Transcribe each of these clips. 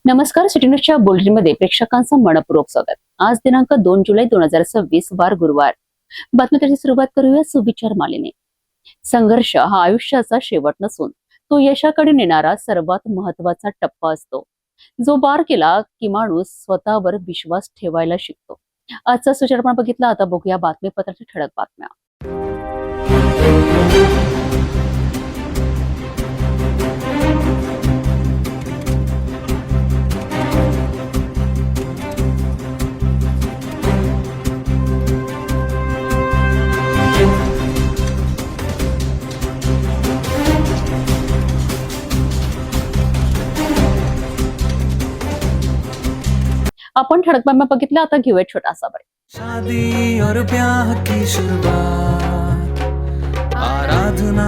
नमस्कार. सिटी न्यूजच्या बुलेटिनमध्ये प्रेक्षकांचं मनपूर्वक स्वागत. आज दिनांक 2 जुलै 2026 वार गुरुवार. बातमीची सुरुवात करूया सुविचार मालेने. संघर्ष हा आयुष्याचा शेवट नसून तो यशाकडे नेणारा सर्वात महत्वाचा टप्पा असतो. जो पार केला की माणूस स्वतःवर विश्वास ठेवायला शिकतो. आजचा सुविचार आपण बघितला. आता बघूया बातमीपत्राच्या ठळक बातम्या. आपण ठळक बातम्या बघितल्या. आता घेऊया छोटासा ब्रेक. शादी और ब्याह की शुरुआत आराधना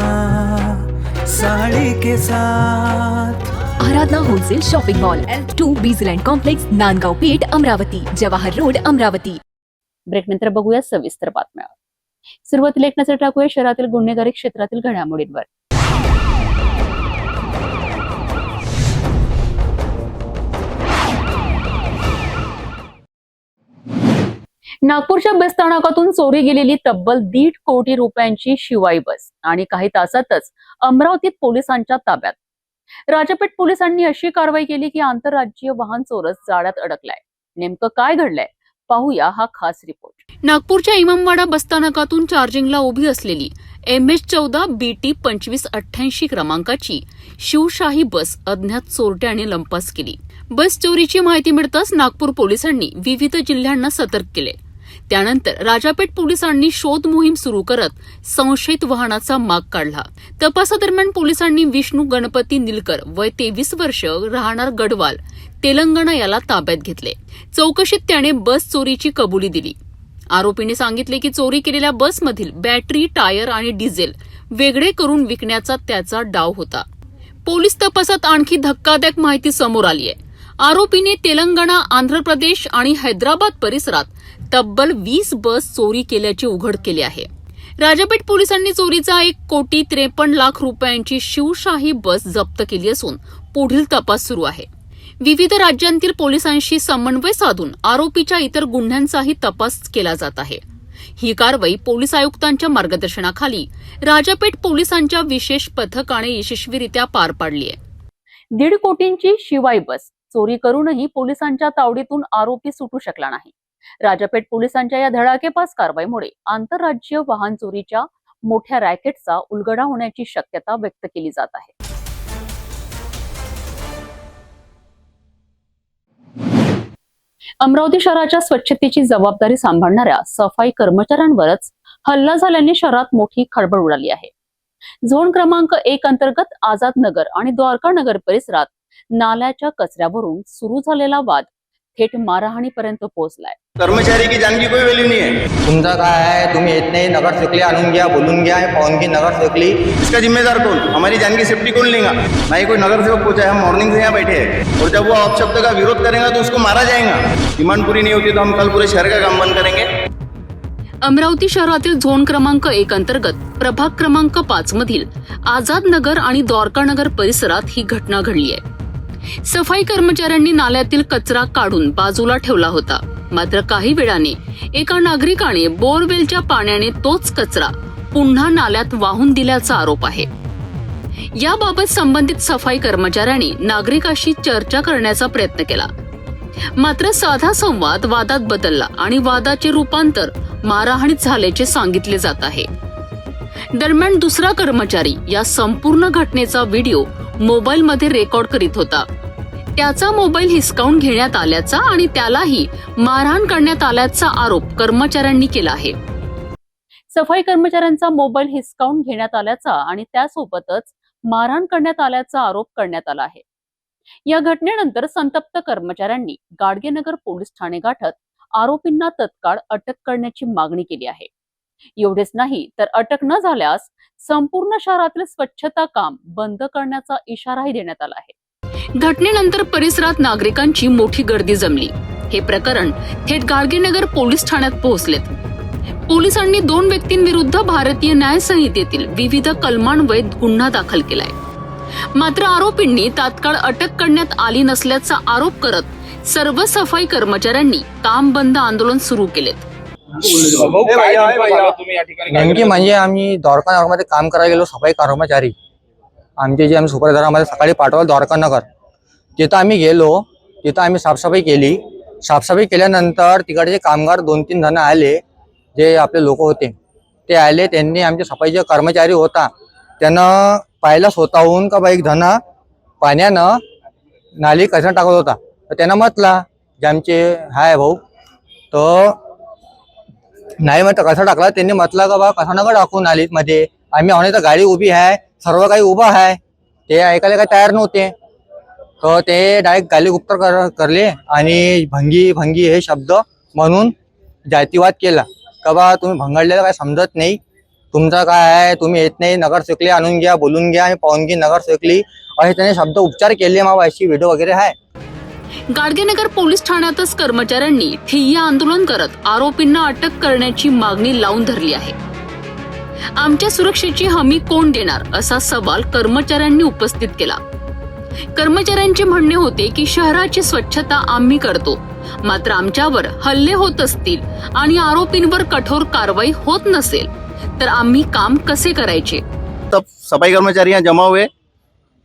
साड़ी के साथ. Aradhana wholesale shopping mall L2 Bijland complex, Nandgaon Peth, Amravati, Jawahar road, Amravati. Break नंतर बघूया सविस्तर बातम्या. सुरुवातीला एक नजर टाकूया शहरातील गुन्हेगारी क्षेत्रातील घडामोडींवर. नागपूरच्या बस स्थानकातून चोरी गेलेली तब्बल 1.5 कोटी रुपयांची शिवाई बस आणि काही तासातच अमरावतीत पोलिसांच्या ताब्यात. राजापेठ पोलिसांनी अशी कारवाई केली की आंतरराज्यीय वाहन चोरस जाळ्यात अडकलाय. नेमकं काय घडलंय पाहूया हा खास रिपोर्ट. नागपूरच्या इमामवाडा बसस्थानकातून चार्जिंगला उभी असलेली MH14 BT 2588 क्रमांकाची शिवशाही बस अज्ञात चोरट्याने लंपास केली. बस चोरीची माहिती मिळताच नागपूर पोलिसांनी विविध जिल्ह्यांना सतर्क केले. त्यानंतर राजापेठ पोलिसांनी शोध मोहीम सुरू करत संशयित वाहनाचा माग काढला. तपासादरम्यान पोलिसांनी विष्णू गणपती निलकर वय 23 वर्ष राहणार गडवाल, तेलंगणा याला ताब्यात घेतले. चौकशीत त्याने बस चोरीची कबुली दिली. आरोपीने सांगितले की चोरी केलेल्या बसमधील बॅटरी, टायर आणि डिझेल वेगळे करून विकण्याचा त्याचा डाव होता. पोलीस तपासात आणखी धक्कादायक माहिती समोर आली आहे. आरोपीने तेलंगणा, आंध्र प्रदेश आणि हैदराबाद परिसरात तब्बल 20 बस चोरी केल्याचे उघड केले आहे. राजापेठ पोलिसांनी चोरीचा 1,53,00,000 रुपयांची शिवशाही बस जप्त केली असून पुढील तपास सुरू आहे. विविध राज्यांतील पोलिसांशी समन्वय साधून आरोपीच्या इतर गुन्ह्यांचाही तपास केला जात आहे. ही कारवाई पोलीस आयुक्तांच्या मार्गदर्शनाखाली राजापेठ पोलिसांच्या विशेष पथकाने यशस्वीरित्या पार पाडली आहे. 1.5 कोटींची शिवाई बस चोरी करूनही पोलिसांच्या तावडीतून आरोपी सुटू शकला नाही. राजापेठ पोलिसांच्या या धडाकेबाज कारवाईमुळे आंतरराज्यीय वाहन चोरीच्या मोठ्या रॅकेटचा उलगडा होण्याची शक्यता व्यक्त केली जात आहे. अमरावती शहराच्या स्वच्छतेची जबाबदारी सांभाळणाऱ्या सफाई कर्मचाऱ्यांवरच हल्ला झाल्याने शहरात मोठी खळबळ उडाली आहे. झोन क्रमांक 1 अंतर्गत आझाद नगर आणि द्वारका नगर परिसरात नाल्याच्या कचऱ्यावरून सुरू झालेला वाद थेट मारहाणीपर्यंत पोहोचलाय. कर्मचारी की जान की कोई वैल्यू नहीं है. तुमचा काय आहे, तुम्ही इतने नगर सेवकली आणून घ्या, बोलून घ्या, पाहून की नगर सेवकली. इसका जिम्मेदार कौन? हमारी जान की सेफ्टी कौन लेगा? ना ही कोई नगर सेवक पहुंचा है. हम मॉर्निंग से यहाँ बैठे हैं और जब वो अपशब्द का विरोध करेगा तो उसको मारा जाएगा. डिमांड पूरी नहीं होती तो हम कल पूरे शहर का काम बंद करेंगे. अमरावती शहरातील झोन क्रमांक 1 अंतर्गत प्रभाग क्रमांक 5 मधील आझाद नगर आणि द्वारका नगर परिसरात ही घटना घडली आहे. सफाई कर्मचाऱ्यांनी नाल्यातील कचरा काढून बाजूला ठेवला होता. मात्र काही वेळाने एका नागरिकाने बोरवेलच्या पाण्याने तोच कचरा पुन्हा नाल्यात वाहून दिल्याचा आरोप आहे. याबाबत संबंधित सफाई कर्मचाऱ्यांनी नागरिकाशी चर्चा करण्याचा प्रयत्न केला. मात्र साधा संवाद वादात बदलला आणि वादाचे रूपांतर मारहाणीत झाल्याचे सांगितले जात आहे. दरम्यान दुसरा कर्मचारी या संपूर्ण घटनेचा व्हिडिओ मोबाईलमध्ये रेकॉर्ड करीत होता. त्याचा मोबाईल हिसकावून घेण्यात आल्याचा आणि त्यालाही मारहाण करण्यात आल्याचा आरोप कर्मचाऱ्यांनी केला आहे. सफाई कर्मचाऱ्यांचा मोबाईल हिसकावून घेण्यात आल्याचा आणि त्यासोबतच मारहाण करण्यात आल्याचा आरोप करण्यात आला आहे. या घटनेनंतर संतप्त कर्मचाऱ्यांनी गाडगेनगर पोलीस ठाणे गाठत आरोपींना तत्काळ अटक करण्याची मागणी केली आहे. एवढेच नाही तर अटक न झाल्यास संपूर्ण शहरातील स्वच्छता काम बंद करण्याचा इशाराही देण्यात आला आहे. घटनेनंतर परिसरात नागरिकांची मोठी गर्दी जमली. हे प्रकरण थेट गाडगेनगर पोलीस ठाण्यात पोहोचलेत. पोलिसांनी 2 व्यक्तींविरुद्ध भारतीय न्याय संहितेतील विविध कलमान्वये गुन्हा दाखल केलाय. मात्र आरोपींनी तात्काळ अटक करण्यात आली नसल्याचा आरोप करत सर्व सफाई कर्मचाऱ्यांनी काम बंद आंदोलन सुरू केलेत. नेमकी म्हणजे आम्ही द्वारका नगरमध्ये काम करायला गेलो, सफाई कर्मचारी आमचे जे आम्ही सुपरवायझर सकाळी पाठवलं द्वारका नगर. तिथं आम्ही गेलो, तिथं आम्ही साफसफाई केली. साफसफाई केल्यानंतर तिकडचे कामगार 2-3 जण आले, जे आपले लोक होते ते आले. त्यांनी आमचे सफाईचे कर्मचारी होता त्यानं पाहिलं स्वतःहून का बा एक जण पाण्यानं नाली कचरा टाकत होता. तर त्यानं म्हटला जे आमचे हाय भाऊ, तर नाही म्हटलं कसा टाकला. त्यांनी म्हटलं का बा कसा नका टाकू नालीत मध्ये, आम्ही आहोत तर गाडी उभी आहे, सर्व काही उभं आहे. ते ऐकायला काही तयार नव्हते. तर ते डायरेक्ट गाली गुप्तर करले आणि भंगी भंगी हे शब्द म्हणून जातीवाद केला का बा तुम्ही भंगडलेलं काय समजत नाही, तुमचं काय आहे, तुम्ही येत नाही, नगरसेवकले आणून घ्या, बोलून घ्या, पाहून घे नगरसेवकली, असे त्याने शब्द उपचार केले. मग अशी व्हिडिओ वगैरे आहे. गाडगेनगर पोलीस ठाण्यातच कर्मचाऱ्यांनी ठिय्या आंदोलन करत आरोपींना अटक करण्याची मागणी लावून धरली आहे. आमच्या सुरक्षेची हमी कोण देणार असा सवाल कर्मचाऱ्यांनी उपस्थित केला. कर्मचाऱ्यांचे म्हणणे होते की शहराची स्वच्छता आम्ही करतो, मात्र आमच्यावर हल्ले होत असतील आणि आरोपींवर कठोर कारवाई होत नसेल तर आम्ही काम कसे करायचे. सब सफाई कर्मचारी यहाँ जमा हुए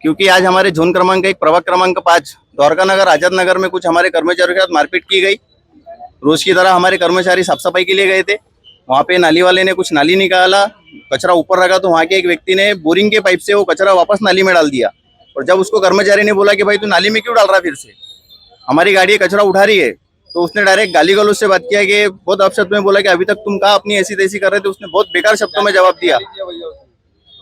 क्योंकि आज हमारे जोन क्रमांक 1 प्रभाग क्रमांक 5 द्वारका नगर आजाद नगर में कुछ हमारे कर्मचारियों के साथ मारपीट की गई. रोज की तरह हमारे कर्मचारी साफ सफाई के लिए गए थे. वहाँ पे नाली वाले ने कुछ नाली निकाला, कचरा ऊपर रखा, तो वहाँ के एक व्यक्ति ने बोरिंग के पाइप से वो कचरा वापस नाली में डाल दिया. और जब उसको कर्मचारी ने बोला कि भाई तू नाली में क्यों डाल रहा फिर से, हमारी गाड़ी कचरा उठा रही है, तो उसने डायरेक्ट गाली गलौज से बात किया कि बहुत अपशब्द में बोला कि अभी तक तुम कहाँ अपनी ऐसी तैसी कर रहे थे. उसने बहुत बेकार शब्दों में जवाब दिया.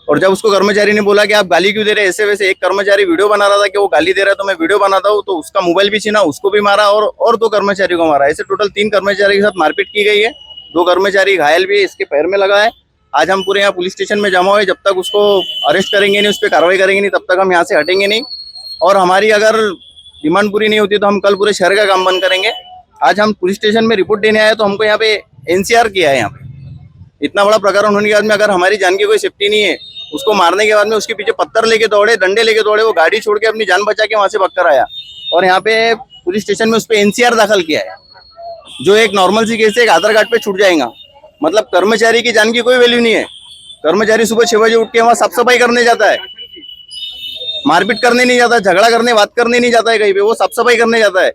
और जब उसको कर्मचारी ने बोला कि आप गाली क्यों दे रहे, ऐसे वैसे, एक कर्मचारी वीडियो बना रहा था कि वो गाली दे रहा है तो मैं वीडियो बनाता हूँ, तो उसका मोबाइल भी छीना, उसको भी मारा और 2 कर्मचारी को मारा. ऐसे टोटल 3 कर्मचारी के साथ मारपीट की गई है. 2 कर्मचारी घायल भी है, इसके पैर में लगा है. आज हम पूरे यहाँ पुलिस स्टेशन में जमा हुए. जब तक उसको अरेस्ट करेंगे नहीं, उस पर कार्रवाई करेंगे नहीं, तब तक हम यहाँ से हटेंगे नहीं. और हमारी अगर डिमांड पूरी नहीं होती तो हम कल पूरे शहर का काम बंद करेंगे. आज हम पुलिस स्टेशन में रिपोर्ट देने आए तो हमको यहाँ पे एनसीआर किया है. यहाँ पे इतना बड़ा प्रकरण होने के बाद में अगर हमारी जान की कोई सेफ्टी नहीं है, उसको मारने के बाद में उसके पीछे पत्थर लेके दौड़े, डंडे लेके दौड़े, वो गाड़ी छोड़ के अपनी जान बचा के वहां से भाग कर आया और यहाँ पे पुलिस स्टेशन में उस पर एनसीआर दाखिल किया है. जो एक नॉर्मल सी केस है, एक आधार कार्ड पे छूट जाएगा. मतलब कर्मचारी की जान की कोई वैल्यू नहीं है. कर्मचारी सुबह 6 बजे उठ के वहाँ साफ सफाई करने जाता है, मारपीट करने नहीं जाता, झगड़ा करने, बात करने नहीं जाता है कहीं पे, वो साफ सफाई करने जाता है.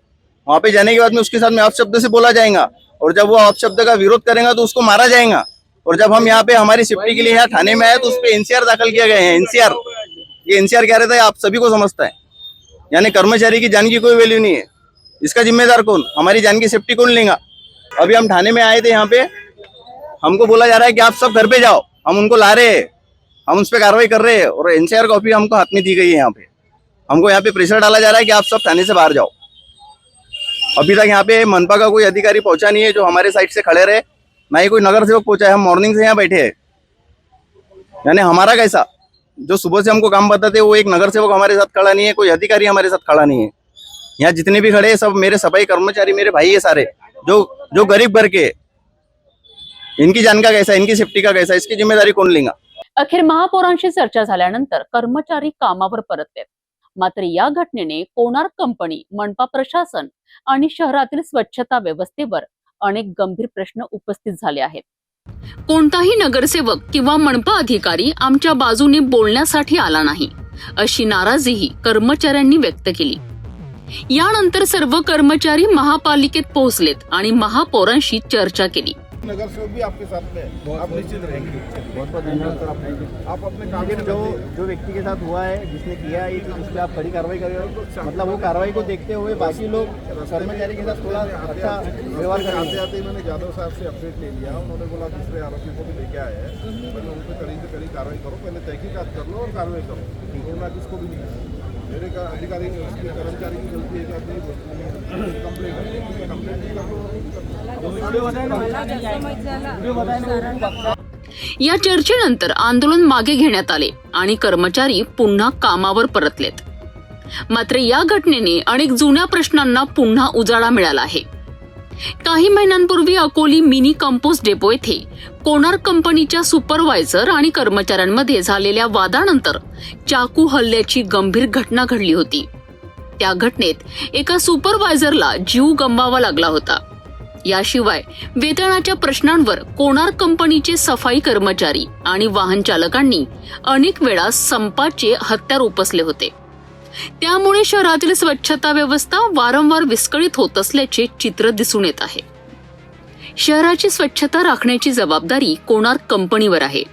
वहां पे जाने के बाद में उसके साथ में अपशब्द से बोला जाएगा और जब वो अपशब्द का विरोध करेगा तो उसको मारा जाएगा. और जब हम यहाँ पे हमारी सेफ्टी के लिए यहाँ थाने में आए तो उस पर एनसीआर दाखिल किया गया है. एनसीआर, ये एनसीआर क्या रहता है आप सभी को समझता है. यानी कर्मचारी की जान की कोई वैल्यू नहीं है. इसका जिम्मेदार कौन, हमारी जान की सेफ्टी कौन लेगा. अभी हम थाने में आए थे, यहाँ पे हमको बोला जा रहा है कि आप सब घर पे जाओ, हम उनको ला रहे हैं, हम उस पर कार्रवाई कर रहे हैं. और एनसीआर कॉपी हमको हाथ में दी गई है. यहाँ पे हमको यहाँ पे प्रेशर डाला जा रहा है कि आप सब थाने से बाहर जाओ. अभी तक यहाँ पे मनपा का कोई अधिकारी पहुंचा नहीं है जो हमारे साइड से खड़े रहे, ना ही कोई नगर सेवक पहुंचा है. हम मॉर्निंग से यहाँ बैठे हैं. यानी हमारा कैसा, जो सुबह से हमको काम बताते वो एक नगर सेवक हमारे साथ खड़ा नहीं है, कोई अधिकारी हमारे साथ खड़ा नहीं है. यहाँ जितने भी खड़े हैं सब मेरे सफाई कर्मचारी, मेरे भाई है सारे, जो गरीब घर के. इनकी जान का कैसा, इनकी सेफ्टी का कैसा, इसकी जिम्मेदारी कौन लेगा. अखेर महापौरांशी चर्चा झाल्यानंतर कर्मचारी कामावर परतलेत. मात्र या घटनेने कोणार्क कंपनी, मनपा प्रशासन आणि शहरातील स्वच्छता व्यवस्थेवर अनेक गंभीर प्रश्न उपस्थित झाले आहेत. कोणताही नगरसेवक किंवा मनपा अधिकारी आमच्या बाजूने बोलण्यासाठी आला नाही, अशी नाराजीही कर्मचाऱ्यांनी व्यक्त केली. यानंतर सर्व कर्मचारी महापालिकेत पोहोचलेत आणि महापौरांशी चर्चा केली. नगर सेवक भी आपके साथ में है, आप निश्चित रहेंगे. बहुत बहुत धन्यवाद सर. आप अपने काम में जो व्यक्ति के साथ हुआ है, जिसने किया है, उस पर आप कड़ी कार्रवाई करेंगे. मतलब वो कार्रवाई को देखते हुए बाकी लोग कर्मचारी के साथ थोड़ा अच्छा व्यवहार करेंगे. आते मैंने यादव साहब से अपडेट ले लिया. उन्होंने बोला दूसरे आरोपी को भी लेके आए हैं, पहले उन पर कड़ी से कड़ी कार्रवाई करो, पहले तहकीकात कर लो और कार्रवाई करो. कोरोना किसको भी नहीं, मेरे का अधिकारी उसके कर्मचारी की गलती है कि अपनी कंप्लेंट या चर्चेनंतर आंदोलन मागे घेण्यात आले आणि कर्मचारी पुन्हा कामावर परतलेत. मात्र या घटनेने अनेक जुन्या प्रश्नांना पुन्हा उजाळा मिळाला आहे. काही महिन्यांपूर्वी अकोली मिनी कंपोस्ट डेपो येथे कोणार्क कंपनीच्या सुपरवायझर आणि कर्मचाऱ्यांमध्ये झालेल्या वादानंतर चाकू हल्ल्याची गंभीर घटना घडली होती. त्या घटनेत एका सुपरवायझरला जीव गमवावा लागला होता. याशिवाय वेतनाच्या प्रश्नांवर कोणार्क कंपनीचे सफाई कर्मचारी आणि वाहन चालकांनी अनेक वेळा संपाचे हत्यार उपसले होते. त्यामुळे शहरातील स्वच्छता व्यवस्था वारंवार विस्कळीत होत असल्याचे चित्र दिसून येत आहे. शहराची स्वच्छता राखण्याची जबाबदारी कोणार्क कंपनीवर आहे.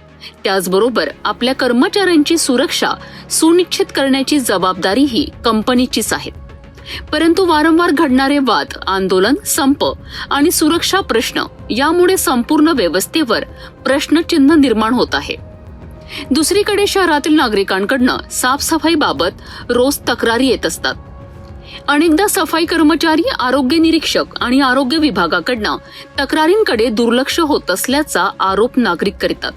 त्याचबरोबर आपल्या कर्मचाऱ्यांची सुरक्षा सुनिश्चित करण्याची जबाबदारीही कंपनीचीच आहे. परंतु वारंवार घडणारे वाद, आंदोलन, संप आणि सुरक्षा प्रश्न यामुळे संपूर्ण व्यवस्थेवर प्रश्नचिन्ह निर्माण होत आहे. दुसरीकडे शहरातील नागरिकांकडनं साफसफाईबाबत रोज तक्रारी येत असतात. अनेकदा सफाई कर्मचारी, आरोग्य निरीक्षक आणि आरोग्य विभागाकडनं तक्रारींकडे दुर्लक्ष होत असल्याचा आरोप नागरिक करतात.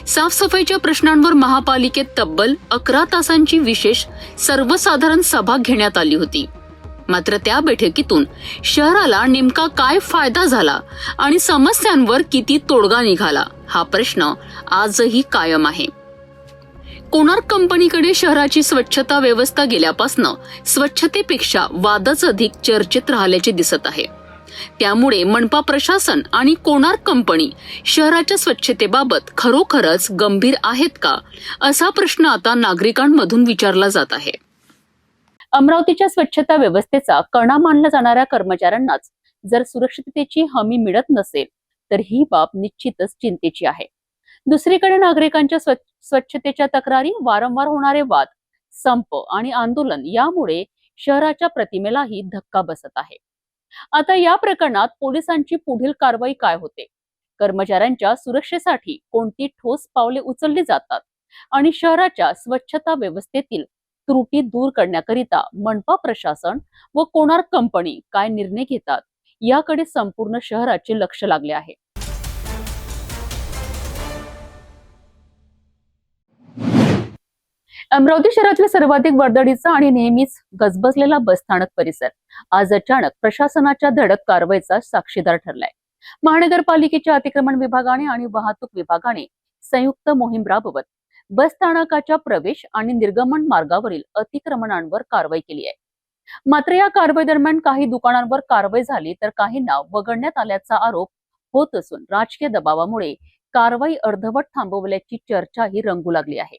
साफसफाईच्या प्रश्नांवर महापालिकेत तब्बल 11 तासांची विशेष सर्वसाधारण सभा घेण्यात आली होती. मात्र त्या बैठकीतून शहराला नेमका काय फायदा झाला आणि समस्यांवर किती तोडगा निघाला हा प्रश्न आजही कायम आहे. कोणार्क कंपनीकडे शहराची स्वच्छता व्यवस्था गेल्यापासून स्वच्छतेपेक्षा वादच अधिक चर्चेत राहिल्याचे दिसत आहे. त्यामुळे मनपा प्रशासन आणि कोणार्क कंपनी शहराच्या स्वच्छतेबाबत खरोखरच गंभीर आहेत का, असा प्रश्न आता नागरिकांमधून विचारला जात आहे. अमरावतीच्या स्वच्छता व्यवस्थेचा कणा मानल्या जाणाऱ्या कर्मचाऱ्यांनाच जर सुरक्षिततेची हमी मिळत नसेल तर ही बाब निश्चितच चिंतेची आहे. दुसरीकडे नागरिकांच्या स्वच्छतेच्या तक्रारी, वारंवार होणारे वाद, संप आणि आंदोलन यामुळे शहराच्या प्रतिमेलाही धक्का बसत आहे. आता या प्रकरणात पोलिसांची पुढील कारवाई काय होते, कर्मचाऱ्यांच्या सुरक्षेसाठी कोणती ठोस पावले उचलली जातात आणि शहराच्या स्वच्छता व्यवस्थेतील त्रुटी दूर करण्याकरिता मनपा प्रशासन व कोणार्क कंपनी काय निर्णय घेतात याकडे संपूर्ण शहराचे लक्ष लागले आहे. अमरावती शहरातील सर्वाधिक वर्दळीचा आणि नेहमीच गजबजलेला बसस्थानक परिसर आज अचानक प्रशासनाच्या धडक कारवाईचा साक्षीदार ठरलाय. महानगरपालिकेच्या अतिक्रमण विभागाने आणि वाहतूक विभागाने संयुक्त मोहीम राबवत बसस्थानकाच्या प्रवेश आणि निर्गमन मार्गावरील अतिक्रमणांवर कारवाई केली आहे. मात्र या कारवाई दरम्यान काही दुकानांवर कारवाई झाली तर काहींना वगळण्यात आल्याचा आरोप होत असून राजकीय दबावामुळे कारवाई अर्धवट थांबवल्याची चर्चाही रंगू लागली आहे.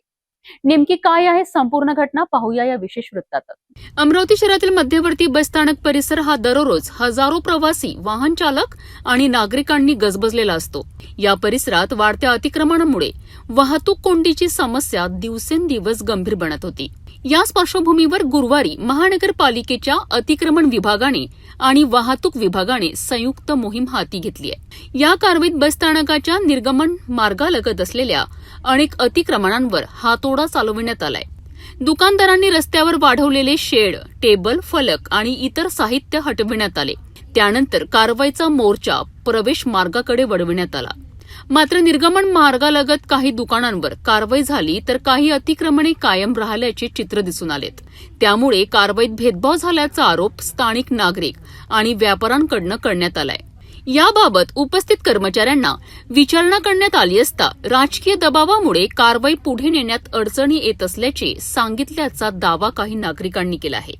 नेमकी काय आहे संपूर्ण घटना, पाहूया या विशेष वृत्तात. अमरावती शहरातील मध्यवर्ती बसस्थानक परिसर हा दररोज हजारो प्रवासी, वाहन चालक आणि नागरिकांनी गजबजलेला असतो. या परिसरात वाढत्या अतिक्रमणामुळे वाहतूक कोंडीची समस्या दिवसेंदिवस गंभीर बनत होती. याच पार्श्वभूमीवर गुरुवारी महानगरपालिकेच्या अतिक्रमण विभागाने आणि वाहतूक विभागाने संयुक्त मोहीम हाती घेतली आहे. या कारवाईत बसस्थानकाच्या निर्गमन मार्गालगत असलेल्या अनेक अतिक्रमणांवर हातोडा चालविण्यात आलाय. दुकानदारांनी रस्त्यावर वाढवलेले शेड, टेबल, फलक आणि इतर साहित्य हटविण्यात आले. त्यानंतर कारवाईचा मोर्चा प्रवेश मार्गाकडे वळविण्यात आला. मात्र निर्गमन मार्गालगत काही दुकानांवर कारवाई झाली तर काही अतिक्रमणे कायम राहिल्याचे चित्र दिसून आलेत. त्यामुळे कारवाईत भेदभाव झाल्याचा आरोप स्थानिक नागरिक आणि व्यापाऱ्यांकडून करण्यात आलाय. याबाबत उपस्थित कर्मचाऱ्यांना विचारणा करण्यात आली असता राजकीय दबावामुळे कारवाई पुढे नेण्यात अडचणी येत असल्याचे सांगितल्याचा दावा काही नागरिकांनी केला आहे.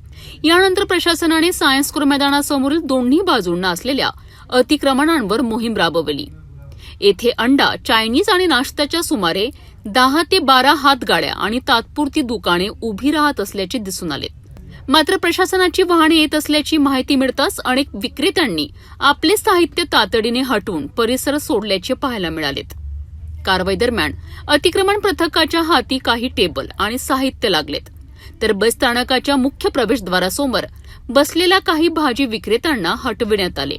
यानंतर प्रशासनाने सायन्स स्क्वेअर मैदानासमोरील दोन्ही बाजूंना असलेल्या अतिक्रमणांवर मोहीम राबवली. येथे अंडा, चायनीज आणि नाश्त्याच्या सुमारे 10 ते 12 हातगाड्या आणि तात्पुरती दुकाने उभी राहत असल्याचे दिसून आले. मात्र प्रशासनाची वाहने येत असल्याची माहिती मिळताच अनेक विक्रेत्यांनी आपले साहित्य तातडीने हटवून परिसर सोडल्याचे पाहायला मिळालेत. कारवाई दरम्यान अतिक्रमण पथकाच्या हाती काही टेबल आणि साहित्य लागलेत, तर बसस्थानकाच्या मुख्य प्रवेशद्वारासमोर बसलेल्या काही भाजी विक्रेत्यांना हटविण्यात आले.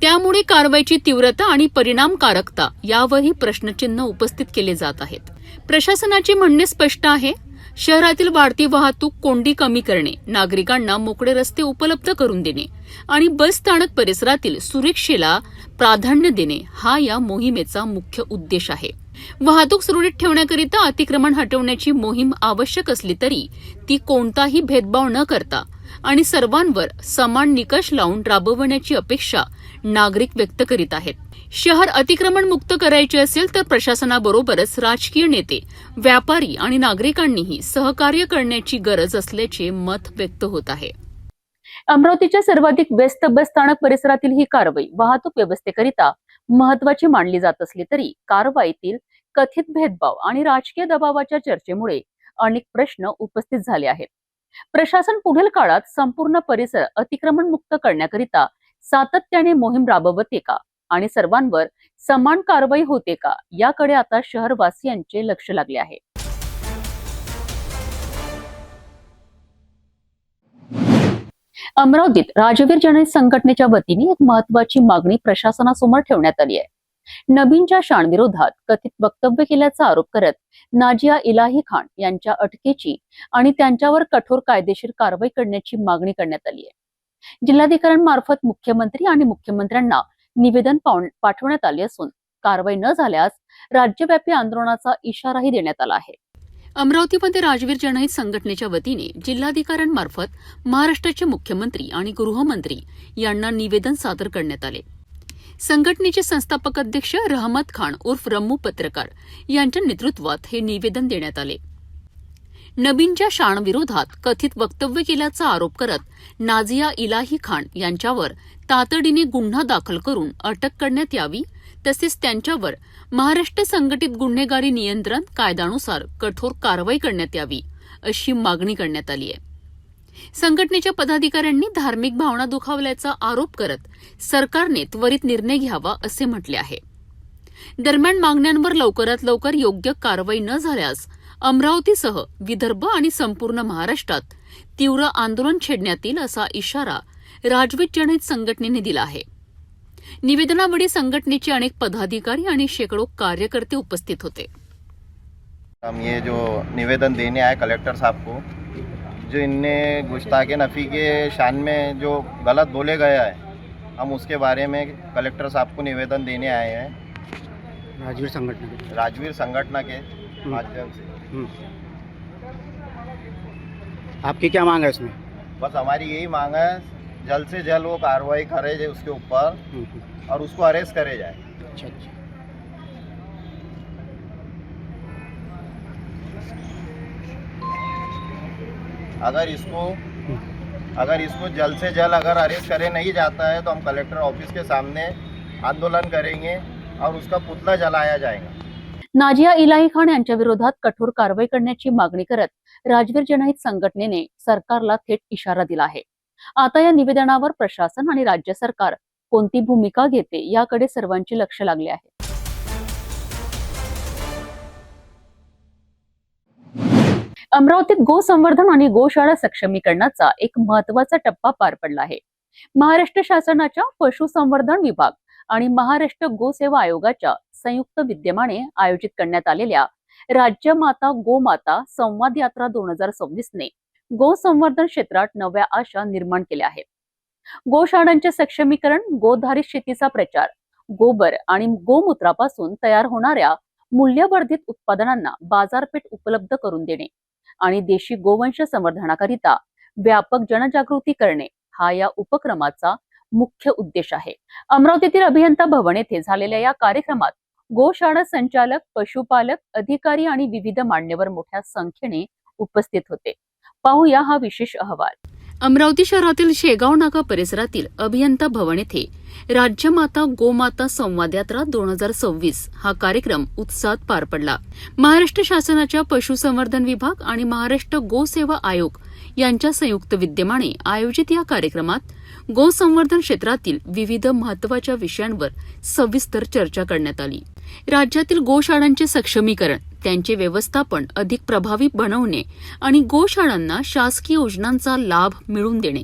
त्यामुळे कारवाईची तीव्रता आणि परिणामकारकता यावरही प्रश्नचिन्ह उपस्थित केले जात आहेत. प्रशासनाचे म्हणणे स्पष्ट आहे. शहरातील वाढती वाहतूक कोंडी कमी करणे, नागरिकांना मोकळे रस्ते उपलब्ध करून देणे आणि बसस्थानक परिसरातील सुरक्षेला प्राधान्य देणे हा या मोहिमेचा मुख्य उद्देश आहे. वाहतूक सुरळीत ठेवण्याकरिता अतिक्रमण हटवण्याची मोहीम आवश्यक असली तरी ती कोणताही भेदभाव न करता आणि सर्वांवर समान निकष लावून राबवण्याची अपेक्षा नागरिक व्यक्त करीत आहेत. शहर अतिक्रमण मुक्त करायचे असेल तर प्रशासनाबरोबरच राजकीय नेते, व्यापारी आणि नागरिकांनीही सहकार्य करण्याची गरज असल्याचे मत व्यक्त होत आहे. अमरावतीच्या सर्वाधिक व्यस्त बस स्थानक परिसरातील ही कारवाई वाहतूक व्यवस्थेकरिता महत्वाची मानली जात असली तरी कारवाईतील कथित भेदभाव आणि राजकीय दबावाच्या चर्चेमुळे अनेक प्रश्न उपस्थित झाले आहेत. प्रशासन पुढील काळात संपूर्ण परिसर अतिक्रमण मुक्त करण्याकरिता सातत्याने मोहीम राबवते का आणि सर्वांवर समान कारवाई होते का याकडे आता शहरवासियांचे लक्ष लागले आहे. अमरावतीत राजवीर जनहित संघटनेच्या वतीने एक महत्वाची मागणी प्रशासनासमोर ठेवण्यात आली आहे. नबीनच्या शान विरोधात कथित वक्तव्य केल्याचा आरोप करत नाजिया इलाही खान यांच्या अटकेची आणि त्यांच्यावर कठोर कायदेशीर कारवाई करण्याची मागणी करण्यात आली आहे. जिल्हाधिकाऱ्यांमार्फत मुख्यमंत्री आणि मुख्यमंत्र्यांना निवेदन पाठवण्यात आले असून कारवाई न झाल्यास राज्यव्यापी आंदोलनाचा इशाराही देण्यात आला आहे. अमरावतीमध्ये राजवीर जनहित संघटनेच्या वतीने जिल्हाधिकाऱ्यांमार्फत महाराष्ट्राचे मुख्यमंत्री आणि गृहमंत्री यांना निवेदन सादर करण्यात आले. संघटनेचे संस्थापक अध्यक्ष रहमत खान उर्फ रम्मू पत्रकार यांच्या नेतृत्वात हे निवेदन देण्यात आले. नबीनच्या शान विरोधात कथित वक्तव्य केल्याचा आरोप करत नाजिया इलाही खान यांच्यावर तातडीने गुन्हा दाखल करून अटक करण्यात यावी, तसेच त्यांच्यावर महाराष्ट्र संघटित गुन्हेगारी नियंत्रण कायद्यानुसार कठोर कारवाई करण्यात यावी अशी मागणी करण्यात आली आहे. संघटनेच्या पदाधिकाऱ्यांनी धार्मिक भावना दुखावल्याचा आरोप करत सरकारने त्वरित निर्णय घ्यावा असे म्हटले आहे. दरम्यान मागण्यांवर लवकरात लवकर योग्य कारवाई न झाल्यास अमरावतीसह विदर्भ आणि संपूर्ण महाराष्ट्रात तीव्र आंदोलन छेडण्यात येईल असा इशारा राजवीर जनहित संघटनेने दिला आहे. निवेदनावेळी संघटनेचे अनेक पदाधिकारी आणि शेकडो कार्यकर्ते उपस्थित होते. हम ये जो निवेदन देने आए कलेक्टर साहब को, जो इनने गुस्ताखे नफ़ी के शान में जो गलत बोले गया है, हम उसके बारे में कलेक्टर साहब को निवेदन देने आए हैं. राजवीर संगठना के माध्यम से. आपकी क्या मांग है इसमें? बस हमारी यही मांग है, जल्द से जल्द वो कार्रवाई करे जाए उसके ऊपर और उसको अरेस्ट करे जाए. अच्छा अच्छा. अगर इसको जल्द से जल्द अगर अरेस्ट करे नहीं जाता है तो हम कलेक्टर ऑफिस के सामने आंदोलन करेंगे और उसका पुतला जलाया जाएगा. नाजिया इलाही खान यांच्या विरोधात कठोर कारवाई करण्याची मागणी करत राजवीर जनहित संघटनेने सरकारला थेट इशारा दिला आहे. आता या निवेदनावर प्रशासन आणि राज्य सरकार कोणती भूमिका घेते याकडे सर्वांचे लक्ष लागले आहे. अमरावतीत गोसंवर्धन आणि गोशाळा सक्षमीकरणाचा एक महत्वाचा टप्पा पार पडला आहे. महाराष्ट्र शासनाच्या पशुसंवर्धन विभाग आणि महाराष्ट्र गोसेवा आयोगाच्या संयुक्त विद्यमाने आयोजित करण्यात आलेल्या राज्यमाता गोमाता संवाद यात्रा 2026 ने गोसंवर्धन क्षेत्रात नव्या आशा निर्माण केल्या आहेत. गोशाळांचे सक्षमीकरण, गोधारित शेतीचा प्रचार, गोबर आणि गोमूत्रापासून तयार होणाऱ्या मूल्यवर्धित उत्पादनांना बाजारपेठ उपलब्ध करून देणे आणि देशी गोवंश संवर्धनाकरिता व्यापक जनजागृती करणे हा या उपक्रमाचा मुख्य उद्देश आहे. अमरावतीतील अभियंता भवन येथे झालेल्या या कार्यक्रमात गोशाळा संचालक, पशुपालक, अधिकारी आणि विविध मान्यवर मोठ्या संख्येने उपस्थित होते. पाहूया हा विशेष अहवाल. अमरावती शहरातील शेगाव नाका परिसरातील अभियंता भवन येथे राज्यमाता गोमाता संवाद यात्रा 2026 हा कार्यक्रम उत्साहात पार पडला. महाराष्ट्र शासनाच्या पशुसंवर्धन विभाग आणि महाराष्ट्र गोसेवा आयोग यांच्या संयुक्त विद्यमाने आयोजित या कार्यक्रमात गोसंवर्धन क्षेत्रातील विविध महत्त्वाच्या विषयांवर सविस्तर चर्चा करण्यात आली. राज्यातील गोशाळांचे सक्षमीकरण, त्यांचे व्यवस्थापन अधिक प्रभावी बनवणे आणि गोशाळांना शासकीय योजनांचा लाभ मिळवून देणे